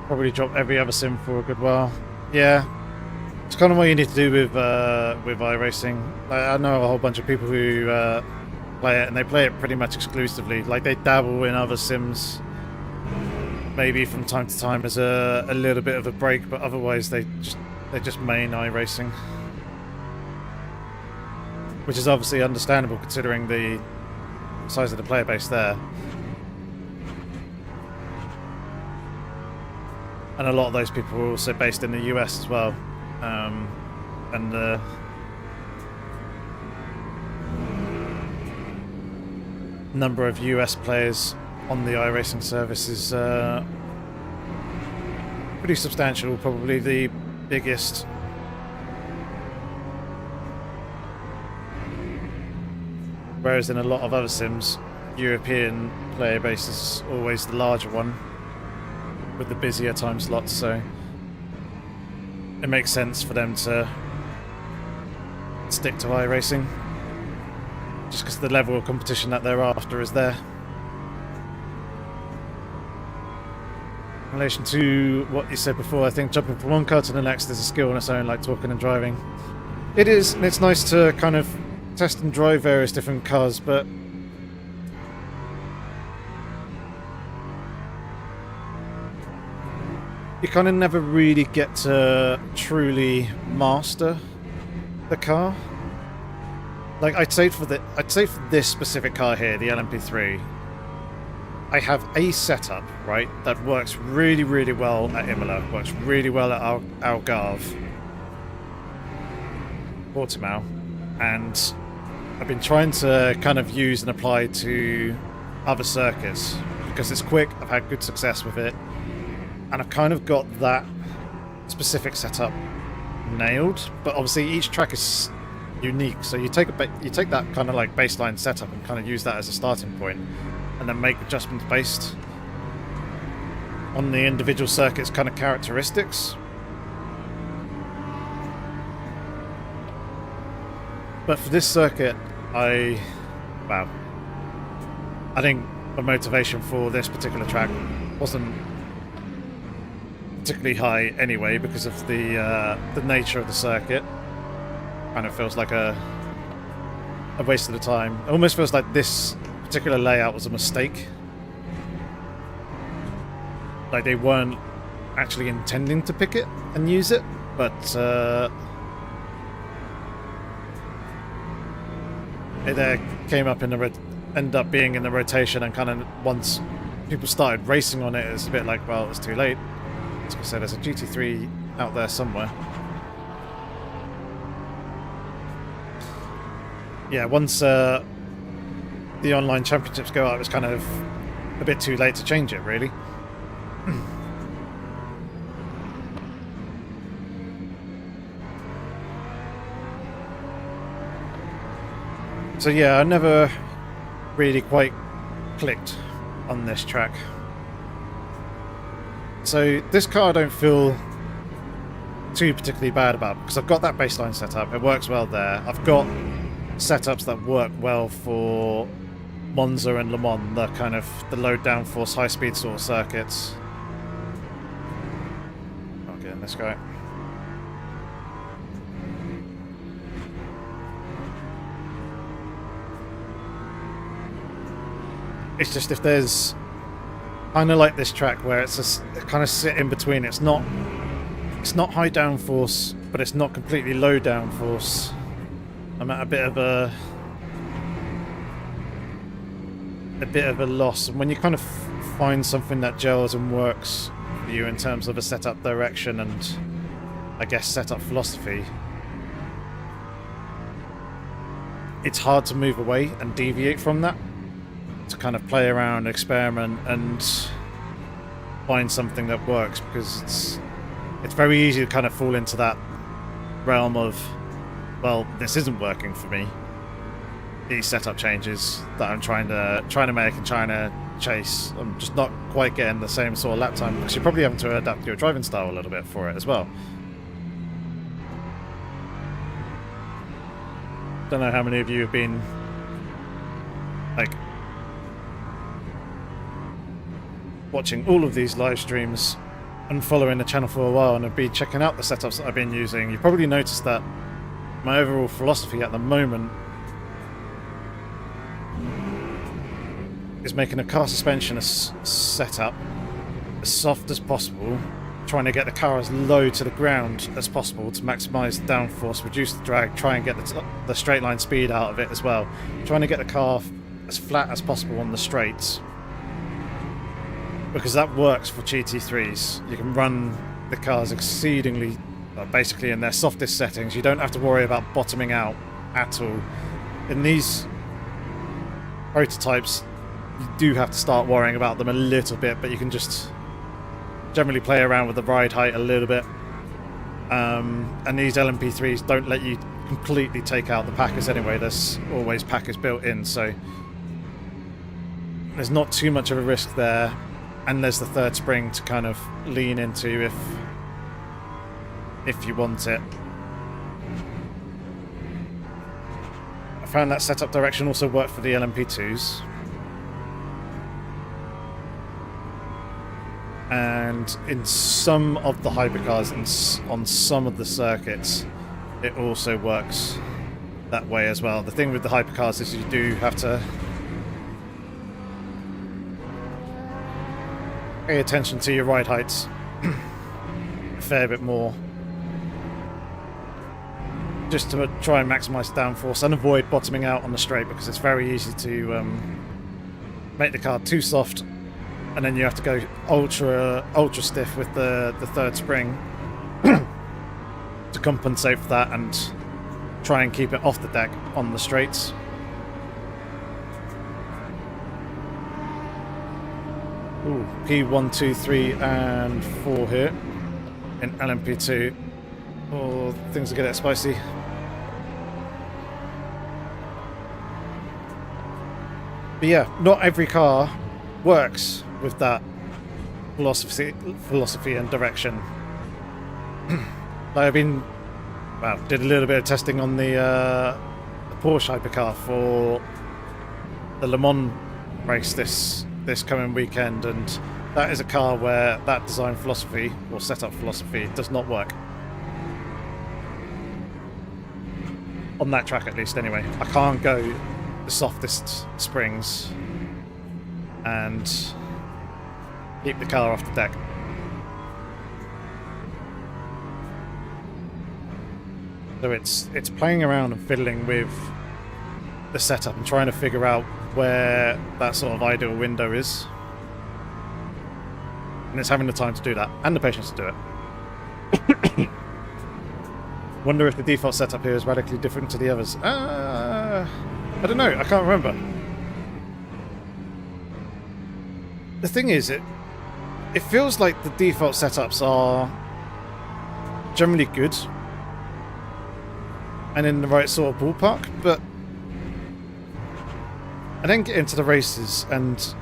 probably drop every other sim for a good while. Yeah. It's kind of what you need to do with iRacing. I know a whole bunch of people who play it, and they play it pretty much exclusively. Like, they dabble in other sims, maybe from time to time as a little bit of a break, but otherwise they just main iRacing, which is obviously understandable considering the size of the player base there. And a lot of those people are also based in the US as well. And the number of US players on the iRacing service is pretty substantial, probably the biggest. Whereas in a lot of other sims, European player base is always the larger one with the busier time slots, so it makes sense for them to stick to iRacing just because the level of competition that they're after is there. In relation to what you said before, I think jumping from one car to the next is a skill on its own, like talking and driving. It is, and it's nice to kind of test and drive various different cars, but you kind of never really get to truly master the car. Like, I'd say for this specific car here, the LMP3, I have a setup, right, that works really, really well at Imola, works really well at Algarve, Portimao, and I've been trying to kind of use and apply to other circuits because it's quick. I've had good success with it. And I've kind of got that specific setup nailed, but obviously each track is unique. So you take that kind of like baseline setup and kind of use that as a starting point, and then make adjustments based on the individual circuit's kind of characteristics. But for this circuit, I think the motivation for this particular track wasn't particularly high anyway because of the nature of the circuit. Kind of feels like a waste of the time. It almost feels like this particular layout was a mistake. Like they weren't actually intending to pick it and use it, but it came up in the ended up being in the rotation, and kind of once people started racing on it, it's a bit like, well, it's too late. As I said, there's a GT3 out there somewhere. Yeah, once the online championships go up, it's kind of a bit too late to change it, really. So yeah, I never really quite clicked on this track. So this car I don't feel too particularly bad about, because I've got that baseline setup, it works well there. I've got setups that work well for Monza and Le Mans, the kind of the low downforce, high speed sort of circuits. I'll get in this guy. It's just if there's kind of like this track where it's a kind of sit in between. It's not high downforce, but it's not completely low downforce. I'm at a bit of a loss, and when you kind of find something that gels and works for you in terms of a setup direction and I guess setup philosophy, it's hard to move away and deviate from that, to kind of play around, experiment, and find something that works, because it's very easy to kind of fall into that realm of, well, this isn't working for me. These setup changes that I'm trying to make and trying to chase, I'm just not quite getting the same sort of lap time, because you're probably having to adapt your driving style a little bit for it as well. Don't know how many of you have been like watching all of these live streams and following the channel for a while and have been checking out the setups that I've been using. You probably noticed that my overall philosophy at the moment is making a car suspension setup as soft as possible, trying to get the car as low to the ground as possible to maximise the downforce, reduce the drag, try and get the straight line speed out of it as well, trying to get the car as flat as possible on the straights, because that works for GT3s. You can run the cars exceedingly, basically in their softest settings. You don't have to worry about bottoming out at all. In these prototypes, you do have to start worrying about them a little bit, but you can just generally play around with the ride height a little bit. And these LMP3s don't let you completely take out the packers anyway. There's always packers built in, so there's not too much of a risk there. And there's the third spring to kind of lean into if you want it. I found that setup direction also worked for the LMP2s. And in some of the hypercars and on some of the circuits, it also works that way as well. The thing with the hypercars is you do have to pay attention to your ride heights a fair bit more, just to try and maximise downforce and avoid bottoming out on the straight, because it's very easy to make the car too soft, and then you have to go ultra stiff with the third spring to compensate for that and try and keep it off the deck on the straights. Ooh, P1, 2, 3 and 4 here in LMP2. Oh, things are getting spicy. But yeah, not every car works with that philosophy and direction. Like did a little bit of testing on the Porsche hypercar for the Le Mans race this coming weekend, and that is a car where that design philosophy or setup philosophy does not work. On that track at least anyway. I can't go the softest springs and keep the car off the deck. So it's playing around and fiddling with the setup and trying to figure out where that sort of ideal window is, and it's having the time to do that and the patience to do it. Wonder if the default setup here is radically different to the others. I don't know, I can't remember. The thing is, it feels like the default setups are generally good and in the right sort of ballpark, but and then get into the races and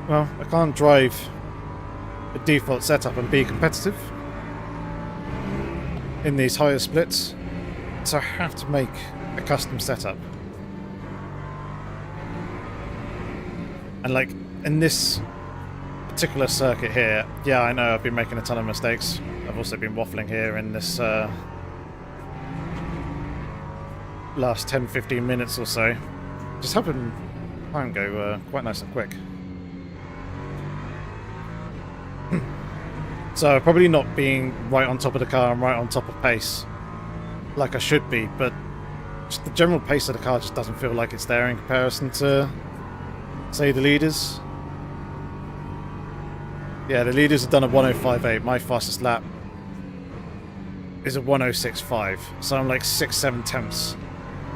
well, I can't drive a default setup and be competitive in these higher splits, so I have to make a custom setup. And like in this particular circuit here, yeah, I know I've been making a ton of mistakes. I've also been waffling here in this last 10-15 minutes or so. Just hoping time go quite nice and quick. So probably not being right on top of the car and right on top of pace like I should be, but just the general pace of the car just doesn't feel like it's there in comparison to, say, the leaders. Yeah, the leaders have done a 1:05.8. My fastest lap is a 1:06.5, so I'm like 6-7 tenths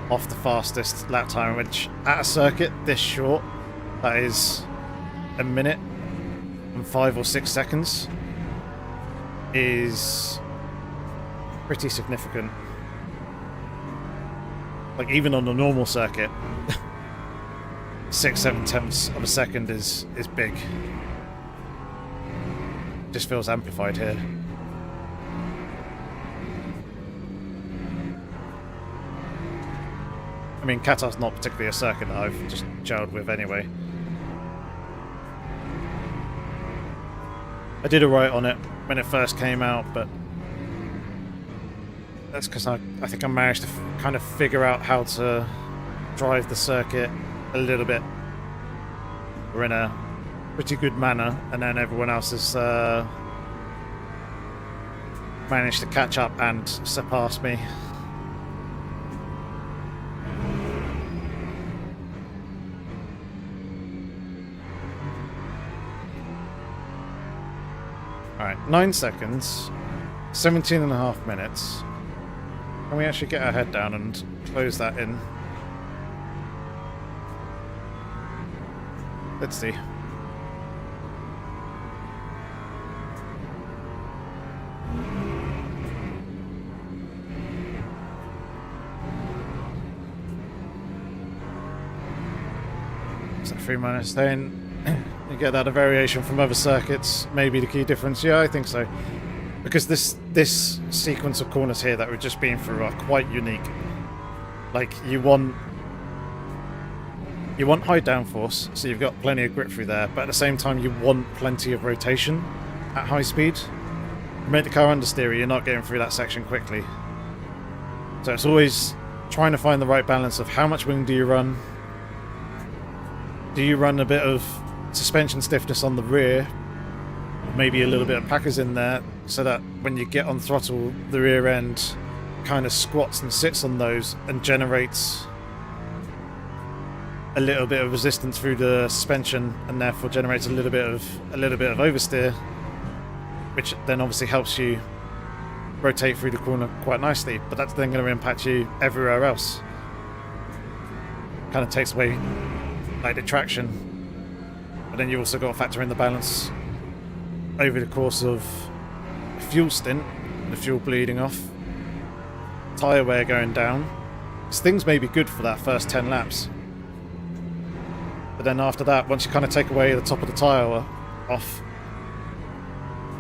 off the fastest lap time, which at a circuit this short, that is a minute and 5 or 6 seconds, is pretty significant. Like even on a normal circuit, 6-7 tenths of a second is big. Just feels amplified here. I mean, Qatar's not particularly a circuit that I've just gelled with anyway. I did alright on it when it first came out, but that's because I think I managed to kind of figure out how to drive the circuit a little bit. We're in a pretty good manner, and then everyone else has managed to catch up and surpass me. Alright, 9 seconds, 17.5 minutes. Can we actually get our head down and close that in? Let's see. Is that 3 minus 10? You get that a variation from other circuits, maybe the key difference. Yeah, I think so. Because this sequence of corners here that we've just been through are quite unique. Like you want high downforce, so you've got plenty of grip through there, but at the same time you want plenty of rotation at high speed. You make the car understeer, you're not getting through that section quickly. So it's always trying to find the right balance of how much wing do you run. Do you run a bit of suspension stiffness on the rear, maybe a little bit of packers in there, so that when you get on throttle, the rear end kind of squats and sits on those and generates a little bit of resistance through the suspension, and therefore generates a little bit of oversteer, which then obviously helps you rotate through the corner quite nicely. But that's then going to impact you everywhere else. Kind of takes away like the traction. But then you also got to factor in the balance over the course of a fuel stint, the fuel bleeding off, tyre wear going down. Because things may be good for that first 10 laps. But then after that, once you kind of take away the top of the tyre off,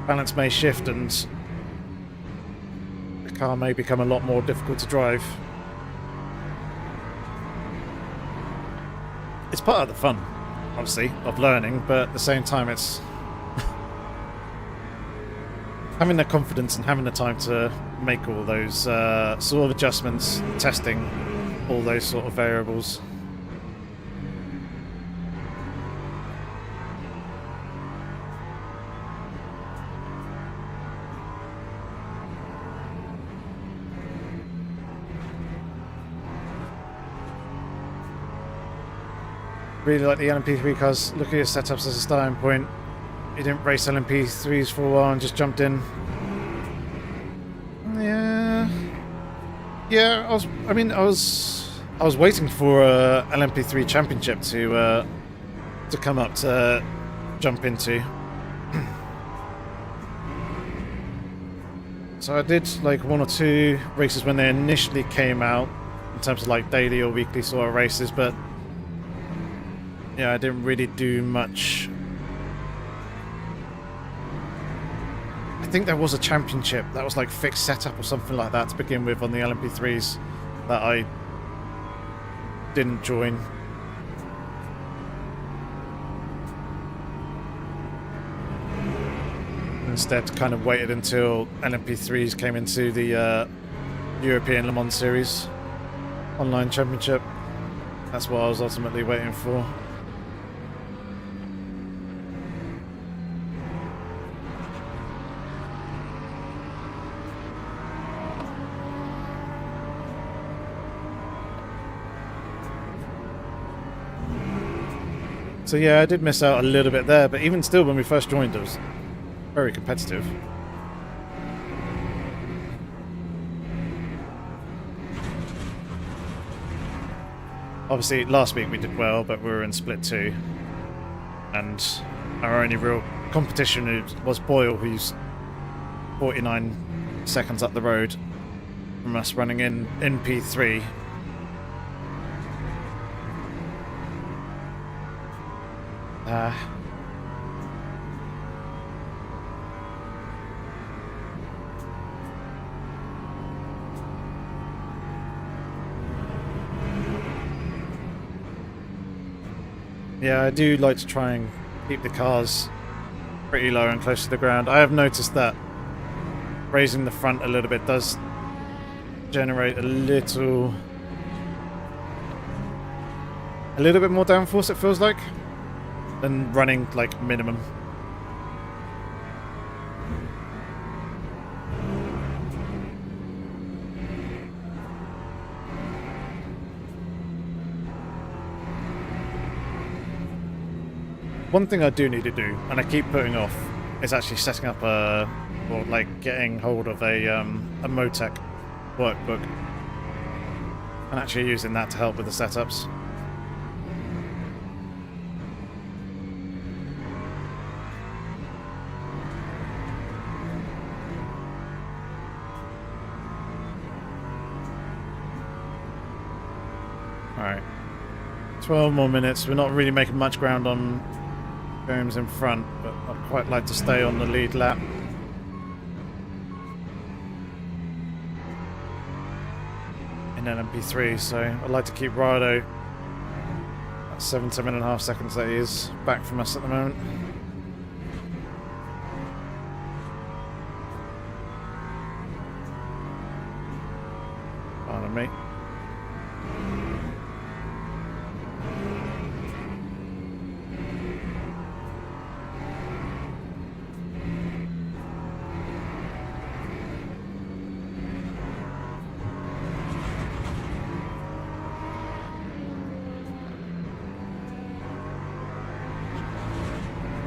balance may shift and the car may become a lot more difficult to drive. It's part of the fun, obviously, of learning, but at the same time it's having the confidence and having the time to make all those sort of adjustments, testing all those sort of variables. Really like the LMP3 cars. Look at your setups as a starting point. You didn't race LMP3s for a while and just jumped in. Yeah. I was waiting for a LMP3 championship to come up to jump into. So I did like 1 or 2 races when they initially came out, in terms of like daily or weekly sort of races, but Yeah, I didn't really do much. I think there was a championship that was like fixed setup or something like that to begin with on the LMP3s that I didn't join. Instead, kind of waited until LMP3s came into the European Le Mans Series online championship. That's what I was ultimately waiting for. So yeah, I did miss out a little bit there, but even still, when we first joined, it was very competitive. Obviously, last week we did well, but we were in split 2. And our only real competition was Boyle, who's 49 seconds up the road from us running in P3. Yeah, I do like to try and keep the cars pretty low and close to the ground. I have noticed that raising the front a little bit does generate a little bit more downforce, it feels like, than running like minimum. One thing I do need to do, and I keep putting off, is actually setting up or like getting hold of a Motec workbook and actually using that to help with the setups. Alright, 12 more minutes. We're not really making much ground on Gomes in front, but I'd quite like to stay on the lead lap. In LMP3, so I'd like to keep Rado at 7.5 seconds that he is back from us at the moment. Pardon me.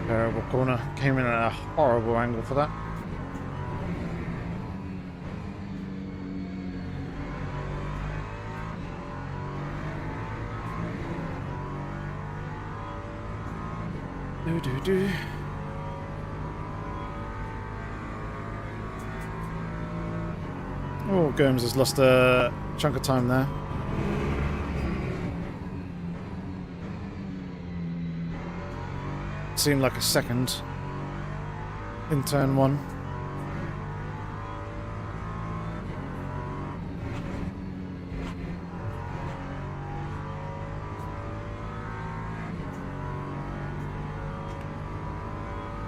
Terrible corner. Came in at a horrible angle for that. Do. Oh, Gomes has lost a chunk of time there. Seemed like a second in turn 1.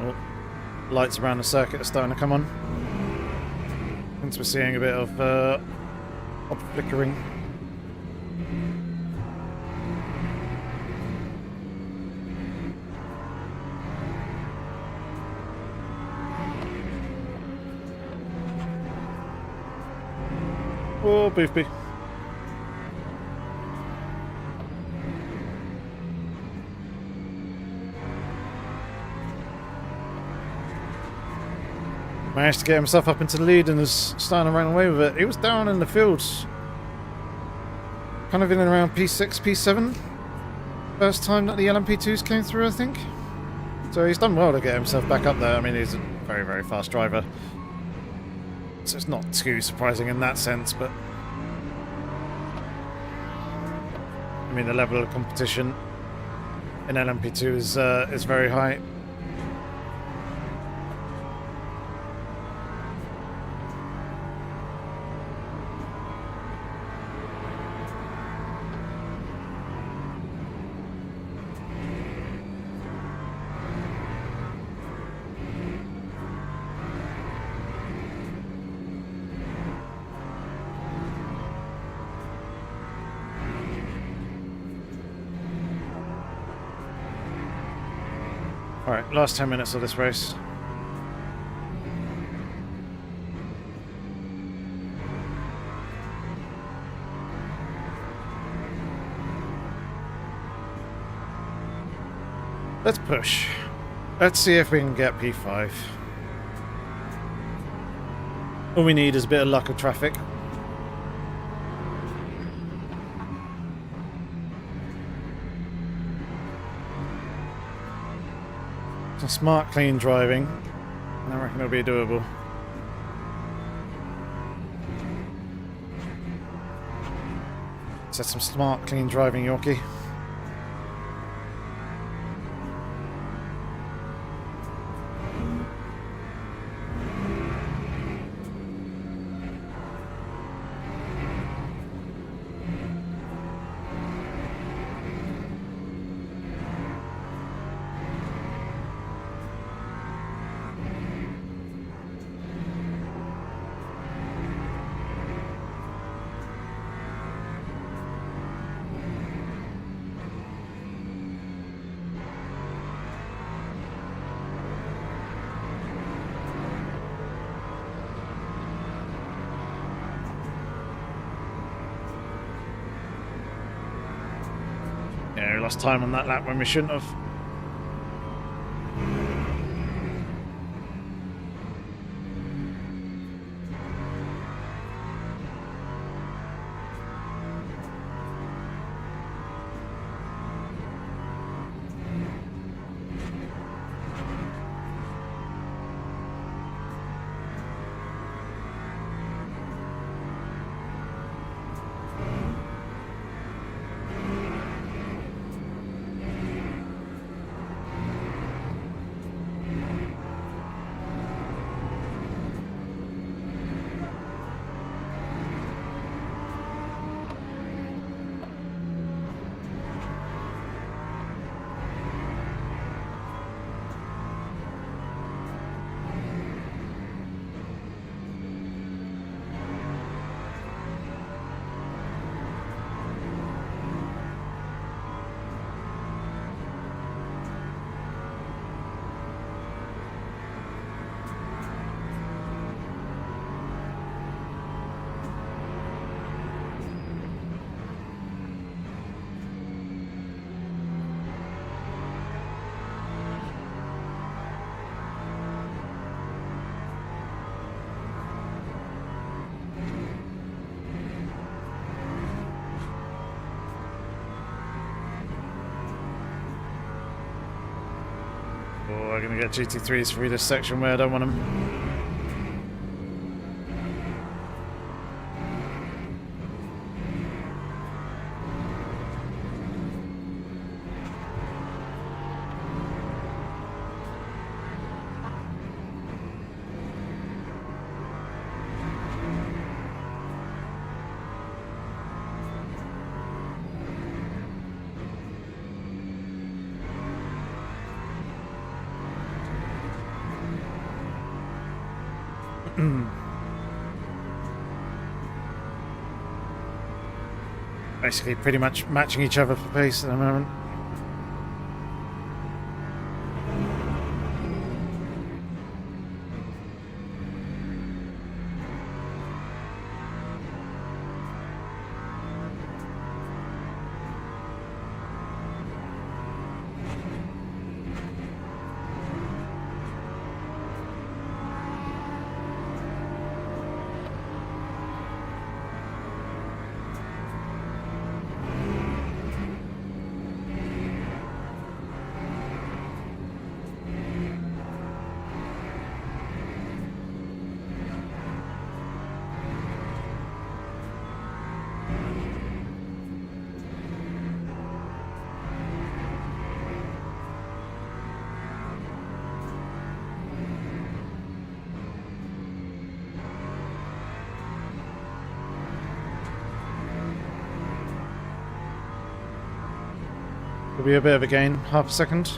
Oh, lights around the circuit are starting to come on. Since we're seeing a bit of flickering. Oh, beefy. Managed to get himself up into the lead and is starting to run away with it. He was down in the fields, kind of in and around P6, P7. First time that the LMP2s came through, I think. So he's done well to get himself back up there. I mean, he's a very, very fast driver. So it's not too surprising in that sense, but I mean, the level of competition in LMP2 is very high. Alright, last 10 minutes of this race. Let's push. Let's see if we can get P5. All we need is a bit of luck of traffic. Some smart, clean driving, and I reckon it'll be doable. Set some smart, clean driving, Yorkie. Yeah, we lost time on that lap when we shouldn't have. Oh, I'm going to get GT3s through this section where I don't want them. Basically pretty much matching each other for pace at the moment. Could be a bit of a gain, half a second.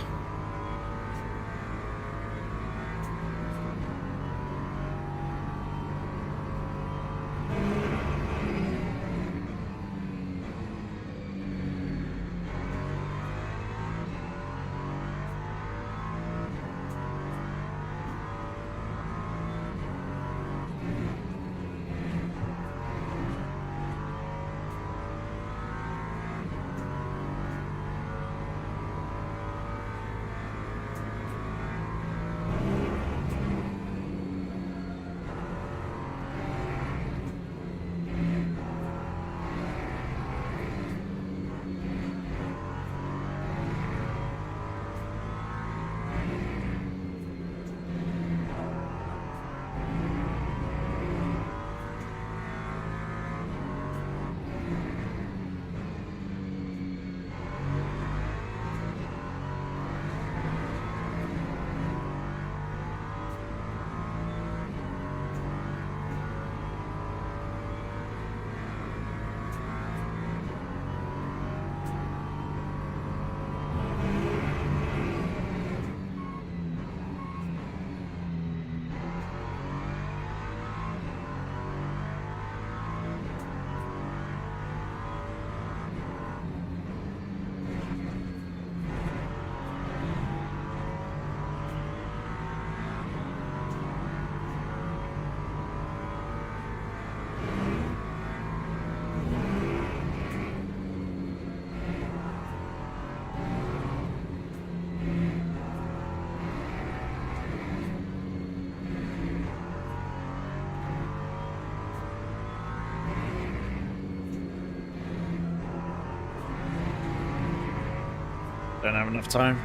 Don't have enough time.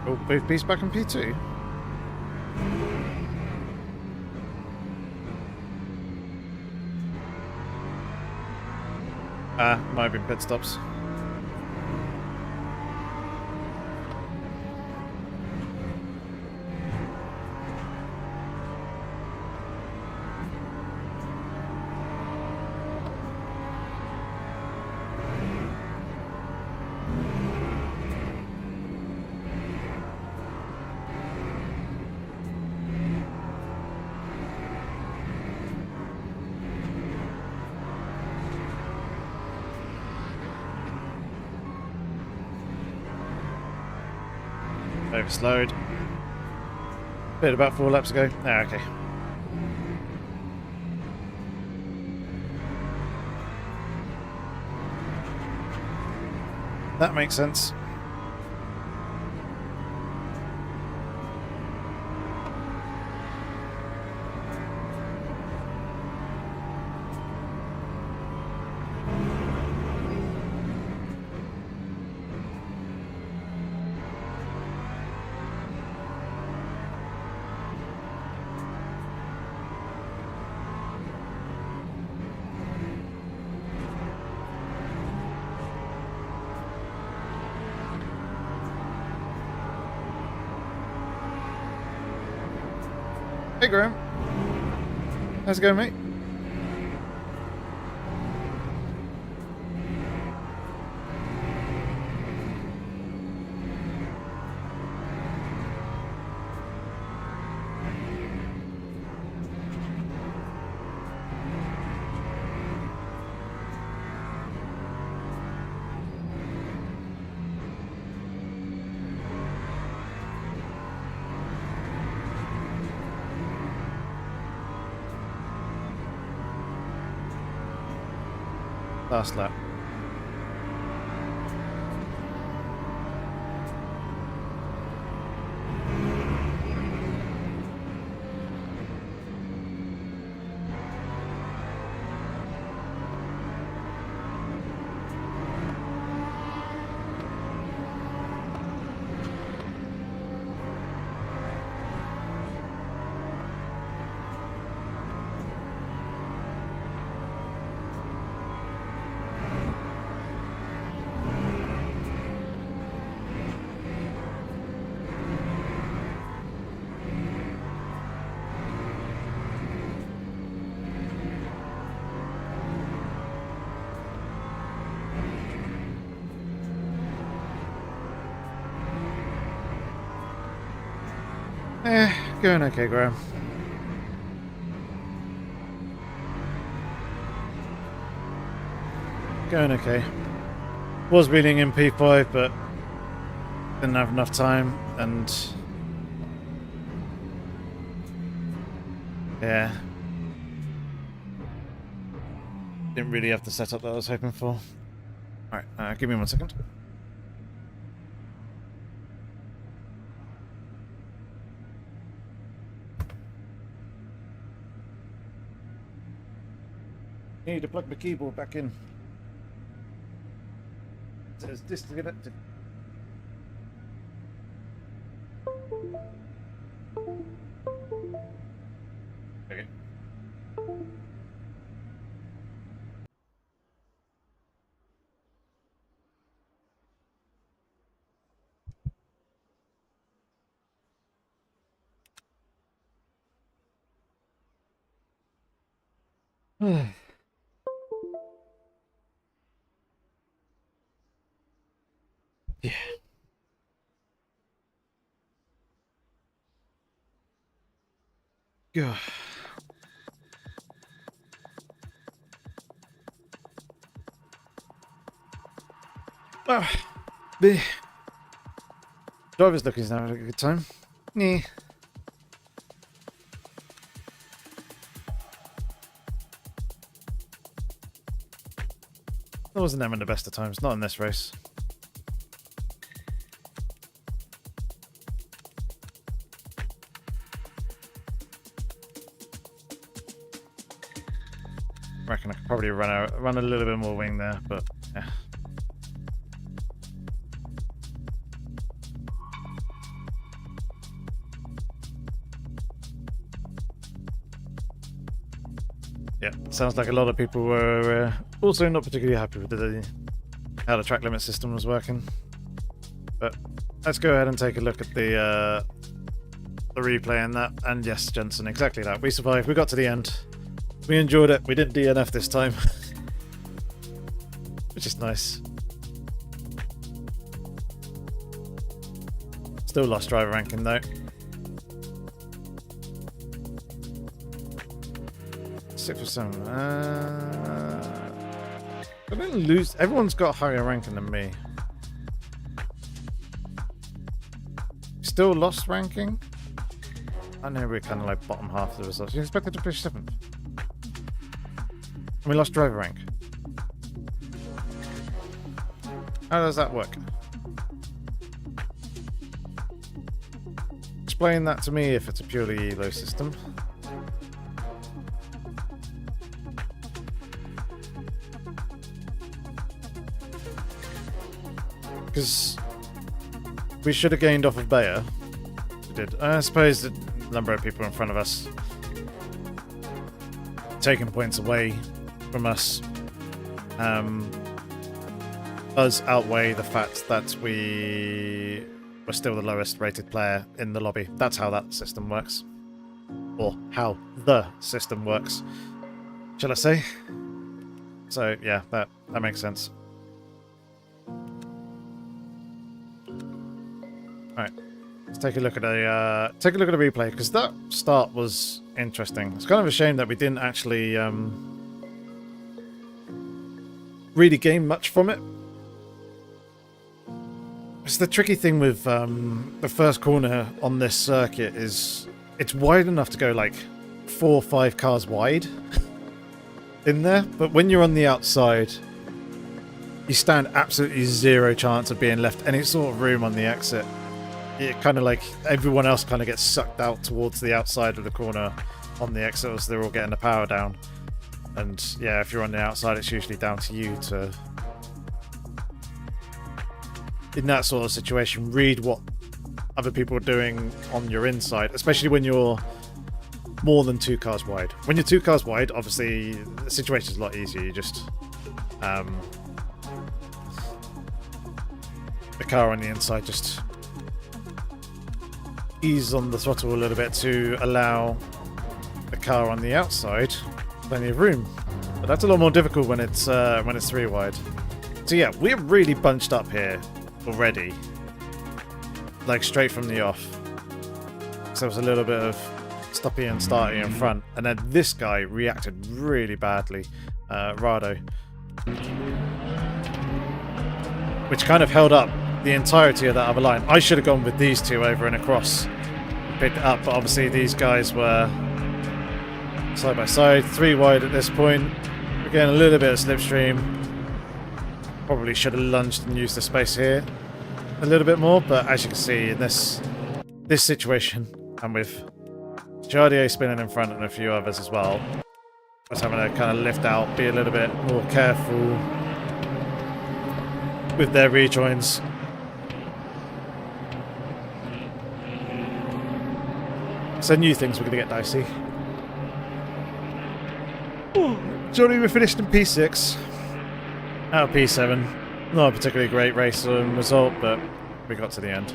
Oh, both beasts back on P2. Might have been pit stops. Overslowed. Bit about 4 laps ago. Ah, okay. That makes sense. Hey Graham, how's it going, mate? Last lap. Going okay, Graham. Going okay. Was beating in P5, but didn't have enough time, and yeah, didn't really have the setup that I was hoping for. Alright, give me 1 second. Need to plug my keyboard back in. It says disconnected. Okay. Yeah. Go. The driver's looking is now having a good time. Yeah. I wasn't having the best of times, not in this race. I reckon I could probably run a little bit more wing there, but yeah. Yeah, sounds like a lot of people were also not particularly happy with how the track limit system was working. But let's go ahead and take a look at the replay and that. And yes, Jensen, exactly that. We survived. We got to the end. We enjoyed it. We didn't DNF this time, which is nice. Still lost driver ranking though. 6 or 7. I didn't lose. Everyone's got higher ranking than me. Still lost ranking. I know we're kind of like bottom half of the results. You expected to finish 7th. And we lost driver rank. How does that work? Explain that to me if it's a purely ELO system. Because we should have gained off of Bayer. We did. I suppose the number of people in front of us taking points away from us does outweigh the fact that we were still the lowest rated player in the lobby. That's how that system works. Or how the system works, shall I say. So yeah, that makes sense. Alright, let's take a look at a replay, because that start was interesting. It's kind of a shame that we didn't actually really gain much from it. It's the tricky thing with the first corner on this circuit is it's wide enough to go like 4 or 5 cars wide in there, but when you're on the outside, you stand absolutely zero chance of being left any sort of room on the exit. It kind of like everyone else kind of gets sucked out towards the outside of the corner on the exit as they're all getting the power down. And yeah, if you're on the outside, it's usually down to you to, in that sort of situation, read what other people are doing on your inside, especially when you're more than 2 cars wide. When you're 2 cars wide, obviously the situation's a lot easier. You just the car on the inside just ease on the throttle a little bit to allow the car on the outside plenty of room. But that's a lot more difficult when it's 3 wide. So yeah, we're really bunched up here already, like straight from the off. because there was a little bit of stoppy and starty in front, and then this guy reacted really badly, Rado, which kind of held up the entirety of that other line. I should have gone with these two over and across, picked it up, but obviously these guys were side by side, 3 wide at this point. Again, a little bit of slipstream. Probably should have lunged and used the space here a little bit more, but as you can see in this situation, and with Jardier spinning in front and a few others as well, I was having to kind of lift out, be a little bit more careful with their rejoins. So new things were going to get dicey. Johnny, we finished in P6 out of P7. Not a particularly great race and result, but we got to the end.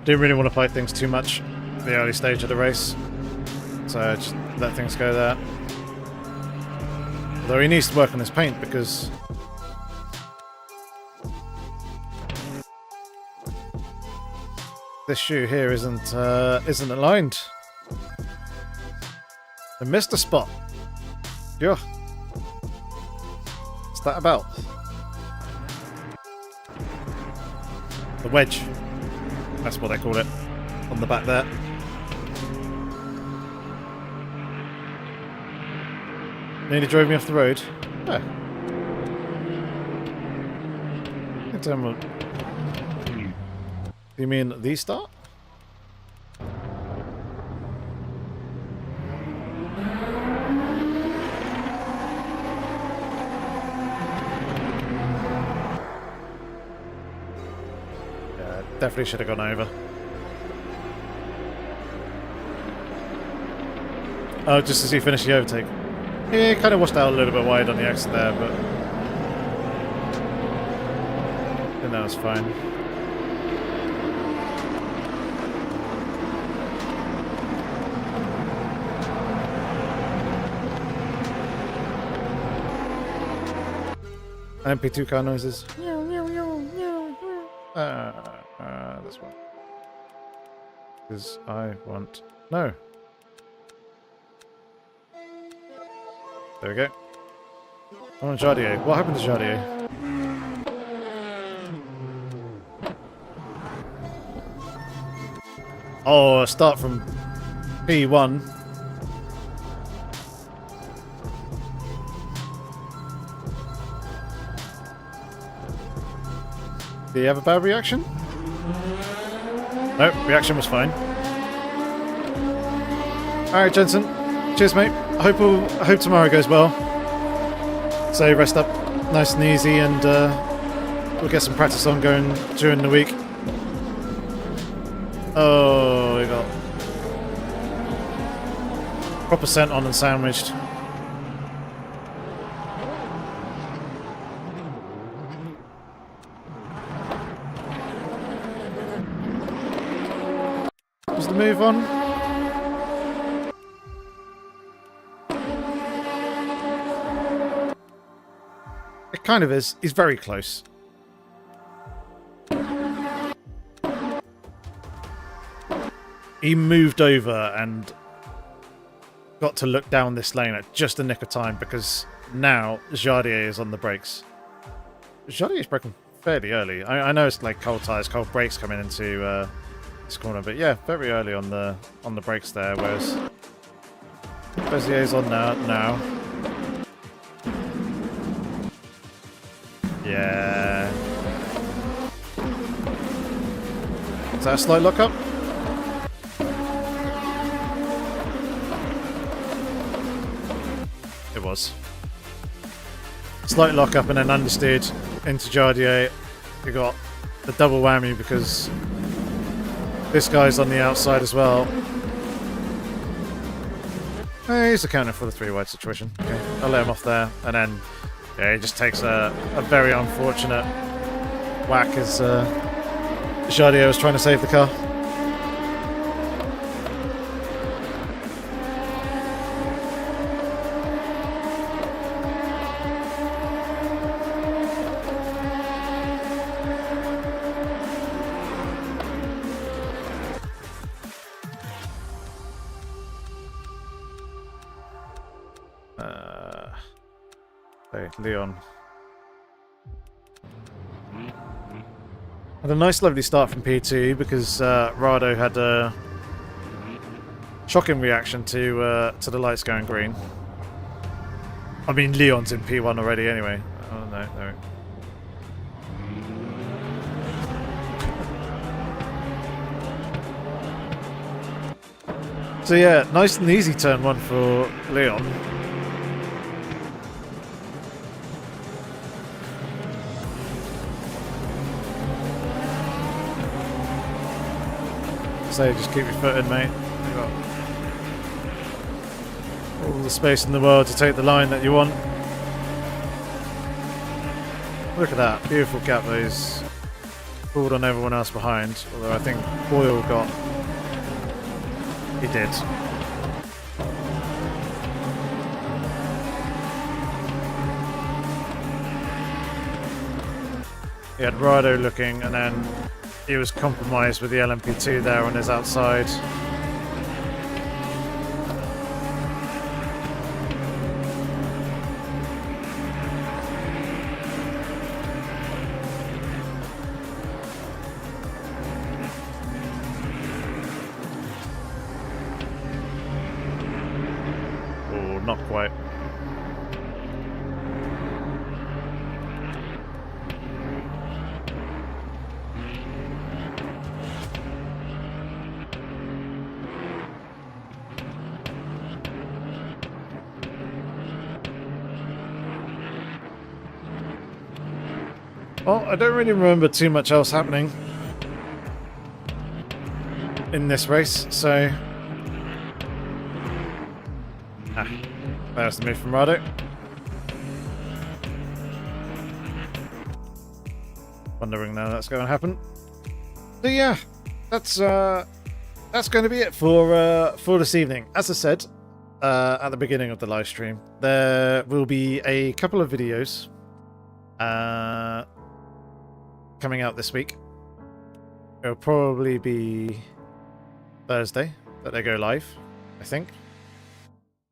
Didn't really want to fight things too much at the early stage of the race, so just let things go there. Though he needs to work on his paint because this shoe here isn't aligned. I missed a spot. Yeah. What's that about? The wedge. That's what they call it on the back there. Nearly drove me off the road. Oh. You mean the start? Definitely should have gone over. Oh, just as he finished the overtake. Yeah, kind of washed out a little bit wide on the exit there, but I think that was fine. MP2 car noises. This one. Because I want... No. There we go. I want Jardier. What happened to Jardier? Oh, start from P1. Did he have a bad reaction? No, reaction was fine. Alright, Jensen. Cheers, mate. I hope tomorrow goes well. So rest up nice and easy, and we'll get some practice on going during the week. Oh, we got proper scent on and sandwiched. Move on. It kind of is. He's very close. He moved over and got to look down this lane at just the nick of time because now Jardier is on the brakes. Jardier's broken fairly early. I know it's like cold tyres, cold brakes coming into this corner, but yeah, very early on the brakes there, whereas Bezier's on now. Yeah. Is that a slight lock-up? It was. Slight lock-up and then understeered into Jardier. We got the double whammy because this guy's on the outside as well. He's accounting for the 3 wide situation. Okay. I'll let him off there, and then yeah, he just takes a very unfortunate whack as Jardio is trying to save the car. Leon had a nice lovely start from P2 because Rado had a shocking reaction to the lights going green. I mean, Leon's in P1 already anyway. Oh no, no. So yeah, nice and easy turn one for Leon. So just keep your foot in, mate. You've got all the space in the world to take the line that you want. Look at that beautiful gap that he's pulled on everyone else behind. Although I think Boyle got. He did. He had Rado looking, and then he was compromised with the LMP2 there on his outside. Oh, not quite. Well, I don't really remember too much else happening in this race, so... there's the move from Rado. Wondering now that's going to happen. So yeah, that's going to be it for this evening. As I said at the beginning of the live stream, there will be a couple of videos coming out this week. It'll probably be Thursday that they go live, I think.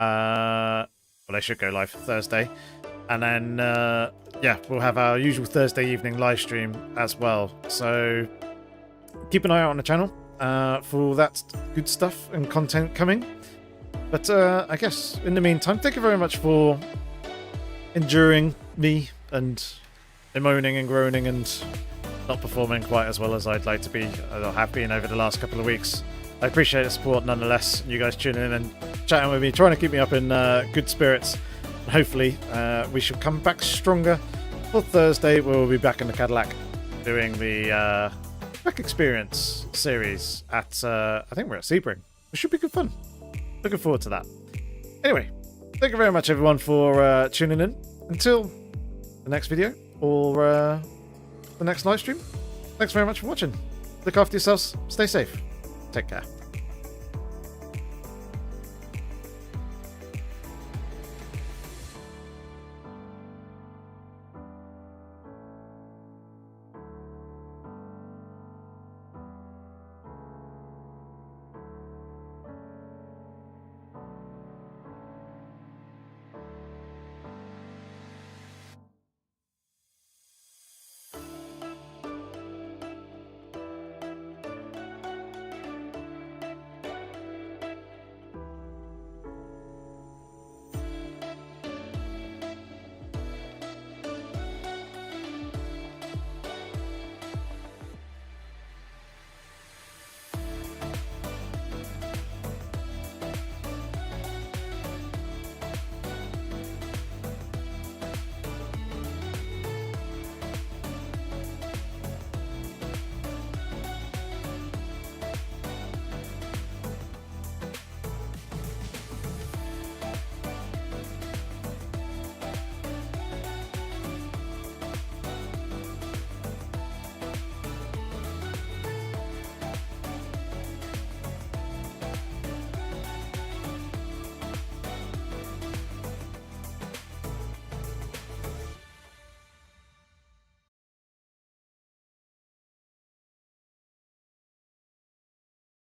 Well, they should go live Thursday. And then, yeah, we'll have our usual Thursday evening live stream as well. So keep an eye out on the channel for all that good stuff and content coming. But I guess, in the meantime, thank you very much for enduring me and moaning and groaning and not performing quite as well as I'd like to be, or have been over the last couple of weeks. I appreciate the support nonetheless, you guys tuning in and chatting with me, trying to keep me up in good spirits. And hopefully we should come back stronger for Thursday, where we'll be back in the Cadillac doing the Track Experience series at, I think we're at Sebring. It should be good fun. Looking forward to that. Anyway, thank you very much everyone for tuning in. Until the next video or the next live stream, thanks very much for watching. Look after yourselves, stay safe, take care.